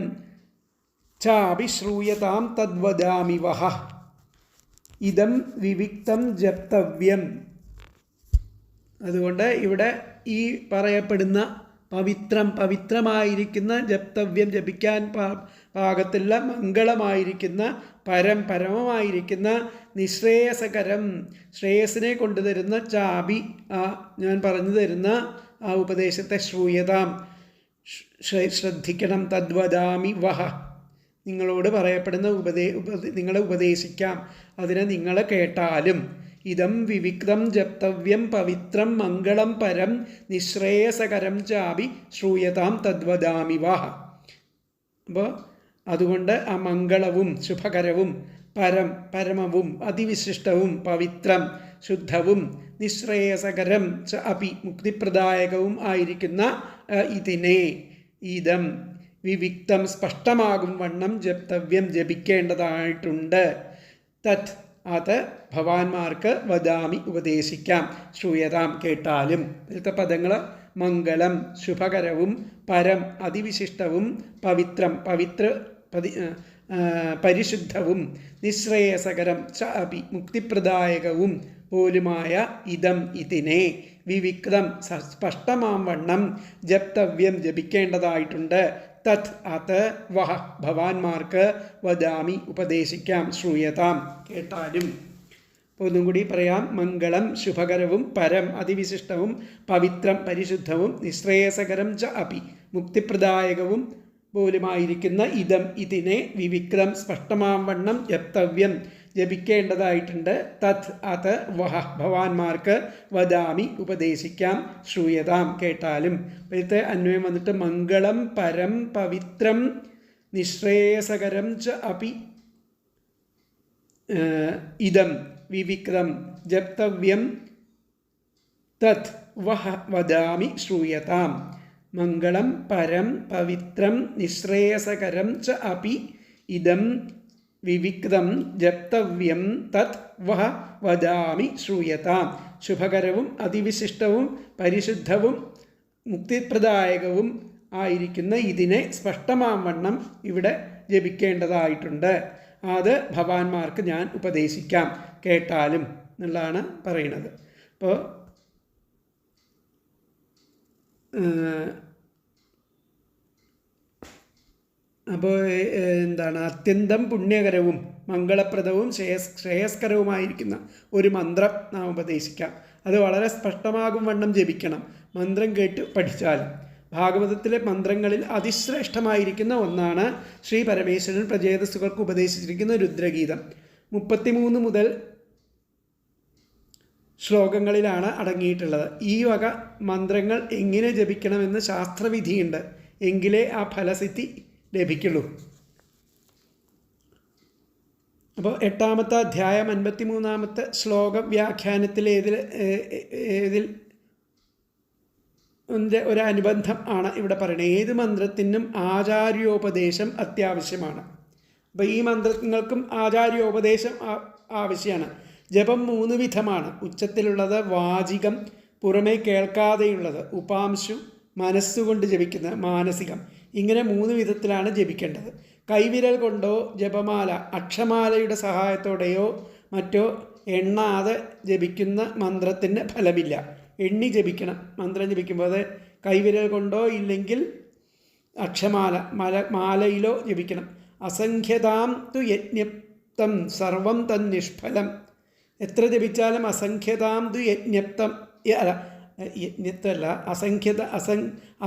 ചാഭിശ്രൂയതാം തദ്വദാമി വഹ. ഇതം വിവിക്തം ജപ്തവ്യം. അതുകൊണ്ട് ഇവിടെ ഈ പറയപ്പെടുന്ന പവിത്രമായിരിക്കുന്ന ജപ്തവ്യം ജപിക്കാൻ പാകത്തുള്ള മംഗളമായിരിക്കുന്ന പരമമായിരിക്കുന്ന നിശ്രേയസകരം ശ്രേയസിനെ കൊണ്ടുതരുന്ന ചാബി ഞാൻ പറഞ്ഞു തരുന്ന ആ ഉപദേശത്തെ ശ്രൂയതാം ശ്രദ്ധിക്കണം. തദ്വദാമി വഹ നിങ്ങളോട് പറയപ്പെടുന്ന നിങ്ങളെ ഉപദേശിക്കാം, അതിനെ നിങ്ങൾ കേട്ടാലും. ഇതം വിവിക്തം ജപ്തവ്യം പവിത്രം മംഗളം പരം നിശ്രേയസകരം ചാപി ശ്രൂയതാം തദ്വദാമി വഹ. അപ്പോൾ അതുകൊണ്ട് ആ മംഗളവും ശുഭകരവും പരമവും അതിവിശിഷ്ടവും പവിത്രം ശുദ്ധവും നിശ്രേയസകരം ച അപി മുക്തിപ്രദായകവും ആയിരിക്കുന്ന ഇതിനെ ഇതം വിവിക്തം സ്പഷ്ടമാകും വണ്ണം ജപ്തവ്യം ജപിക്കേണ്ടതായിട്ടുണ്ട്. തത് അത് ഭവാന്മാർക്ക് വദാമി ഉപദേശിക്കാം, ശ്രൂയതാം കേട്ടാലും. ഇതിലത്തെ പദങ്ങൾ മംഗളം ശുഭകരവും പരം അതിവിശിഷ്ടവും പവിത്രം പരിശുദ്ധവും നിശ്രേയസകരം ച അപി മുക്തിപ്രദായകവും പോലുമായ ഇതം ഇതിനെ വിവിക്തം സ്പഷ്ടമാം വണ്ണം ജപ്തവ്യം ജപിക്കേണ്ടതായിട്ടുണ്ട്. തത് അത് വഹ ഭവാന്മാർക്ക് വദാമി ഉപദേശിക്കാം, ശ്രൂയതാം കേട്ടാലും. അപ്പോൾ ഒന്നും കൂടി പറയാം. മംഗളം ശുഭകരവും പരം അതിവിശിഷ്ടവും പവിത്രം പരിശുദ്ധവും നിശ്രേയസകരം ച അപി മുക്തിപ്രദായകവും പോലുമായിരിക്കുന്ന ഇതം ഇതിനെ വിവിക്തം സ്പഷ്ടമാം വണ്ണം ജപ്തവ്യം ജപിക്കേണ്ടതായിട്ടുണ്ട്. തത് അത് വഹ ഭവാന്മാർക്ക് വദാമി ഉപദേശിക്കാം, ശ്രൂയതാം കേട്ടാലും. ഇപ്പോഴത്തെ അന്വയം വന്നിട്ട് മംഗളം പരം പവിത്രം നിശ്രേയസകരം ച അപി ഇതം വിവിക്തം ജപ്തവ്യം തത് വഹ വദാമി ശ്രൂയതാം. മംഗളം പരം പവിത്രം നിശ്രേയസകരം ച അപി ഇദം വിവിക്തം ജപ്തവ്യം തത് വഹ വദാമി ശ്രൂയതാം. ശുഭകരവും അതിവിശിഷ്ടവും പരിശുദ്ധവും മുക്തിപ്രദായകവും ആയിരിക്കുന്ന ഇതിനെ സ്പഷ്ടമാം വണ്ണം ഇവിടെ ജപിക്കേണ്ടതായിട്ടുണ്ട്. അത് ഭവാന്മാർക്ക് ഞാൻ ഉപദേശിക്കാം, കേട്ടാലും എന്നുള്ളതാണ് പറയുന്നത്. അപ്പോൾ എന്താണ്, അത്യന്തം പുണ്യകരവും മംഗളപ്രദവും ശ്രേയസ്കരവുമായിരിക്കുന്ന ഒരു മന്ത്രം നാം ഉപദേശിക്കാം. അത് വളരെ സ്പഷ്ടമാകും വണ്ണം ജപിക്കണം, മന്ത്രം കേട്ട് പഠിച്ചാൽ. ഭാഗവതത്തിലെ മന്ത്രങ്ങളിൽ അതിശ്രേഷ്ഠമായിരിക്കുന്ന ഒന്നാണ് ശ്രീ പരമേശ്വരൻ പ്രചേതസ്സുകൾക്ക് ഉപദേശിച്ചിരിക്കുന്ന രുദ്രഗീതം. 33 മുതൽ ശ്ലോകങ്ങളിലാണ് അടങ്ങിയിട്ടുള്ളത്. ഈ വക മന്ത്രങ്ങൾ എങ്ങനെ ജപിക്കണമെന്ന് ശാസ്ത്രവിധിയുണ്ട്, എങ്കിലേ ആ ഫലസിദ്ധി ലഭിക്കുള്ളൂ. അപ്പോൾ 8ാമത്തെ അധ്യായം 53ാമത്തെ ശ്ലോക വ്യാഖ്യാനത്തിൽ ഏതിൽ ഒരു അനുബന്ധം ആണ് ഇവിടെ പറയുന്നത്. ഏത് മന്ത്രത്തിനും ആചാര്യോപദേശം അത്യാവശ്യമാണ്. അപ്പോൾ ഈ മന്ത്രങ്ങൾക്കും ആചാര്യോപദേശം ആവശ്യമാണ്. ജപം 3 വിധമാണ്. ഉച്ചത്തിലുള്ളത്, വാചികം, പുറമേ കേൾക്കാതെയുള്ളത്, ഉപാംശു, മനസ്സുകൊണ്ട് ജപിക്കുന്നത്, മാനസികം. ഇങ്ങനെ 3 വിധത്തിലാണ് ജപിക്കേണ്ടത്. കൈവിരൽ കൊണ്ടോ ജപമാല അക്ഷമാലയുടെ സഹായത്തോടെയോ മറ്റോ എണ്ണാതെ ജപിക്കുന്ന മന്ത്രത്തിന് ഫലമില്ല. എണ്ണി ജപിക്കണം. മന്ത്രം ജപിക്കുമ്പോൾ അത് കൈവിരൽ കൊണ്ടോ ഇല്ലെങ്കിൽ അക്ഷമാലയിലോ ജപിക്കണം. അസംഖ്യതാം തു യജ്ഞപ്തം സർവം തന്നിഷ്ഫലം. എത്ര ജപിച്ചാലും അസംഖ്യതാം തു യജ്ഞപ്തം അല്ല യജ്ഞത്തല്ല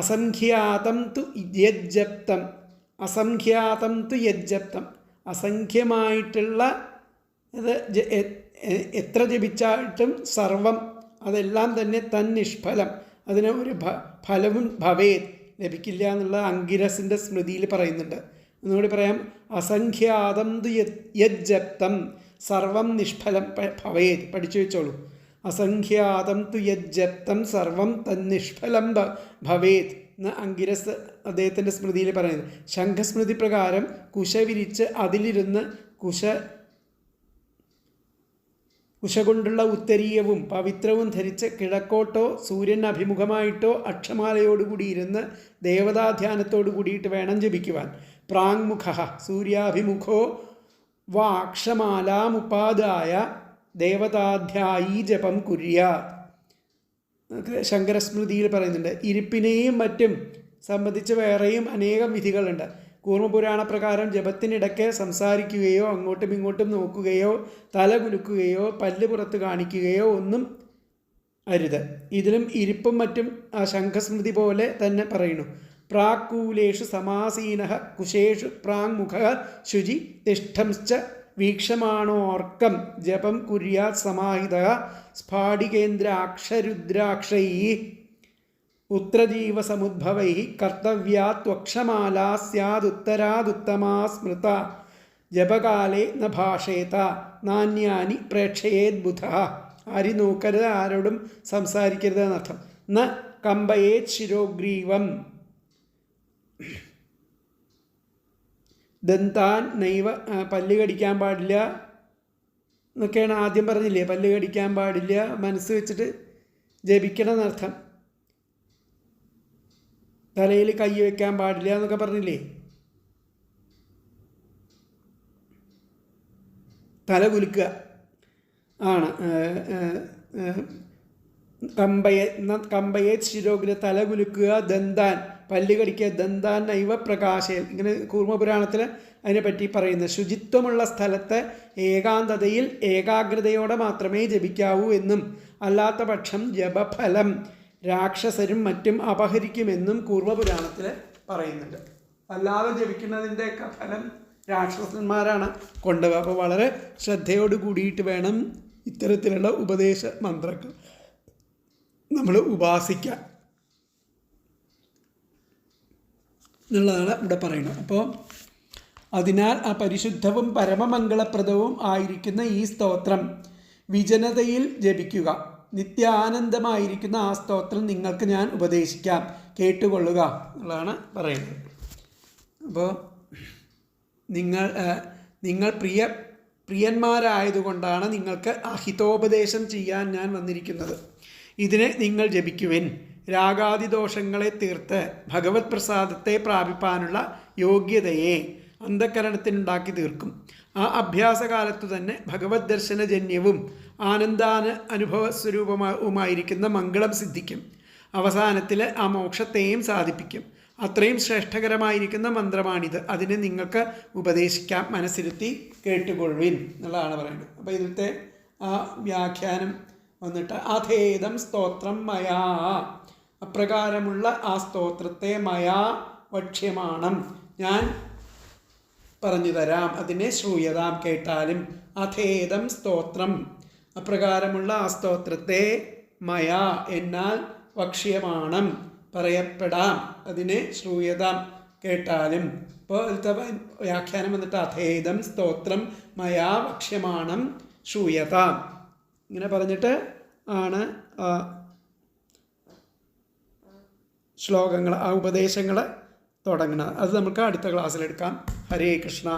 അസംഖ്യാതം തു യജ്ജപ്തം അസംഖ്യാതം തു യജ്ജപ്തം അസംഖ്യമായിട്ടുള്ള ഇത് എത്ര ജപിച്ചായിട്ടും സർവം അതെല്ലാം തന്നെ തന്നിഷ്ഫലം അതിന് ഒരു ഫലവും ഭവേത് ലഭിക്കില്ല എന്നുള്ള അങ്കിരസിൻ്റെ സ്മൃതിയിൽ പറയുന്നുണ്ട്. ഒന്നുകൂടി പറയാം, അസംഖ്യാതം തു യജ്ജപ്തം സർവം നിഷ്ഫലം ഭവേത്. പഠിച്ചു വെച്ചോളൂ. അസംഖ്യാതം തു യജ്ജപ്തം സർവം തന്നിഷ്ഫലം ഭവേത് എന്ന് അങ്കിരസ് അദ്ദേഹത്തിൻ്റെ സ്മൃതിയിൽ പറയുന്നത്. ശംഖസ്മൃതി പ്രകാരം കുശ വിരിച്ച് അതിലിരുന്ന് കുശ കൊണ്ടുള്ള ഉത്തരീയവും പവിത്രവും ധരിച്ച് കിഴക്കോട്ടോ സൂര്യൻ അഭിമുഖമായിട്ടോ അക്ഷമാലയോടുകൂടി ഇരുന്ന് ദേവതാധ്യാനത്തോടു കൂടിയിട്ട് വേണം ജപിക്കുവാൻ. പ്രാങ്മുഖ സൂര്യാഭിമുഖോ വാക്ഷമാലാമുപാദായ ദേവതാധ്യായീ ജപം കുര്യാത്. ശങ്കരസ്മൃതിയിൽ പറയുന്നുണ്ട്. ഇരിപ്പിനെയും മറ്റും സംബന്ധിച്ച് വേറെയും അനേകം വിധികളുണ്ട്. കൂർമ്മപുരാണ പ്രകാരം ജപത്തിനിടയ്ക്ക് സംസാരിക്കുകയോ അങ്ങോട്ടും ഇങ്ങോട്ടും നോക്കുകയോ തല കുലുക്കുകയോ പല്ല് പുറത്ത് കാണിക്കുകയോ ഒന്നും അരുത്. ഇതിലും ഇരിപ്പും മറ്റും ആ ശംഖസ്മൃതി പോലെ തന്നെ പറയുന്നു. പ്രാക്കൂലേഷു സമാസീനഃ കുശേഷു പ്രാങ്മുഖ ശുചി തിഷ്ഠംശ്ച വീക്ഷമാണോർക്കം ജപം കുര്യാത് സമാഹിതഃ സ്ഫാടികേന്ദ്രാക്ഷരുദ്രാക്ഷൈഃ ഉത്രജീവസമുദ്ഭവൈഃ കർത്തവ്യാത്വക്ഷമാലാ സ്യാദുത്തരാദുത്തമാ സ്മൃത ജപകാലേ ന ഭാഷേത നാന്യാനി പ്രേക്ഷയേത് ബുധഃ. ആരും നോക്കരുത്, ആരോടും സംസാരിക്കരുത് എന്നർത്ഥം. ന കമ്പയേത് ശിരോഗ്രീവം ദന്താൻ നൈവ പല്ല് കടിക്കാൻ പാടില്ല എന്നൊക്കെയാണ് ആദ്യം പറഞ്ഞില്ലേ. പല്ല് കടിക്കാൻ പാടില്ല, മനസ്സ് വെച്ചിട്ട് ജപിക്കണം എന്നർത്ഥം. തലയിൽ കൈ വയ്ക്കാൻ പാടില്ല എന്നൊക്കെ പറഞ്ഞില്ലേ. തല കുലുക്കുക ആണ്. കമ്പയെ ശിരോഗ്ര തല കുലുക്കുക, ദന്താൻ പല്ല് കടിക്കുക, ദന്താൻ നൈവ പ്രകാശയിൽ ഇങ്ങനെ കൂർമ്മപുരാണത്തിൽ അതിനെപ്പറ്റി പറയുന്നത്. ശുചിത്വമുള്ള സ്ഥലത്ത് ഏകാന്തതയിൽ ഏകാഗ്രതയോടെ മാത്രമേ ജപിക്കാവൂ എന്നും അല്ലാത്ത പക്ഷം ജപഫലം രാക്ഷസരും മറ്റും അപഹരിക്കുമെന്നും കൂർമ്മപുരാണത്തിൽ പറയുന്നുണ്ട്. അല്ലാതെ ജപിക്കുന്നതിൻ്റെയൊക്കെ ഫലം രാക്ഷസന്മാരാണ് കൊണ്ടുപോകുക. അപ്പോൾ വളരെ ശ്രദ്ധയോട് കൂടിയിട്ട് വേണം ഇത്തരത്തിലുള്ള ഉപദേശ മന്ത്രങ്ങൾ നമ്മൾ ഉപാസിക്കാൻ എന്നുള്ളതാണ് ഇവിടെ പറയുന്നത്. അപ്പോൾ അതിനാൽ ആ പരിശുദ്ധവും പരമമംഗളപ്രദവും ആയിരിക്കുന്ന ഈ സ്തോത്രം വിജനതയിൽ ജപിക്കുക. നിത്യാനന്ദമായിരിക്കുന്ന ആ സ്തോത്രം നിങ്ങൾക്ക് ഞാൻ ഉപദേശിക്കാം, കേട്ടുകൊള്ളുക എന്നുള്ളതാണ് പറയുന്നത്. അപ്പോൾ നിങ്ങൾ പ്രിയന്മാരായതുകൊണ്ടാണ് നിങ്ങൾക്ക് അഹിതോപദേശം ചെയ്യാൻ ഞാൻ വന്നിരിക്കുന്നത്. ഇതിനെ നിങ്ങൾ ജപിക്കുവിൻ. രാഗാദിദോഷങ്ങളെ തീർത്ത് ഭഗവത് പ്രസാദത്തെ പ്രാപിപ്പാനുള്ള യോഗ്യതയെ അന്ധകരണത്തിനുണ്ടാക്കി തീർക്കും. ആ അഭ്യാസകാലത്തു തന്നെ ഭഗവത് ദർശനജന്യവും അനുഭവസ്വരൂപവുമായിരിക്കുന്ന മംഗളം സിദ്ധിക്കും. അവസാനത്തിൽ ആ മോക്ഷത്തെയും സാധിപ്പിക്കും. അത്രയും ശ്രേഷ്ഠകരമായിരിക്കുന്ന മന്ത്രമാണിത്. അതിനെ നിങ്ങൾക്ക് ഉപദേശിക്കാം, മനസ്സിരുത്തി കേട്ടുകൊള്ളുവിൻ എന്നുള്ളതാണ് പറയുന്നത്. അപ്പോൾ ഇതിലത്തെ ആ വ്യാഖ്യാനം വന്നിട്ട് അഥേദം സ്തോത്രം മയാ, അപ്രകാരമുള്ള ആ സ്തോത്രത്തെ മയാ വക്ഷ്യമാണം, ഞാൻ പറഞ്ഞു തരാം, അതിനെ ശ്രൂയതാം കേട്ടാലും. അഥേദം സ്തോത്രം, അപ്രകാരമുള്ള ആ സ്തോത്രത്തെ മയാ എന്നാൽ വക്ഷ്യമാണം പറയപ്പെടാം, അതിനെ ശ്രൂയതാം കേട്ടാലും. ഇപ്പോൾ ഇതിലത്തെ വ്യാഖ്യാനം വന്നിട്ട് അഥേദം സ്തോത്രം മയാ വക്ഷ്യമാണം ശ്രൂയതാം ഇങ്ങനെ പറഞ്ഞിട്ട് ആണ് ശ്ലോകങ്ങൾ, ആ ഉപദേശങ്ങൾ തുടങ്ങുന്നത്. അത് നമുക്ക് അടുത്ത ക്ലാസ്സിലെടുക്കാം. ഹരേ കൃഷ്ണ.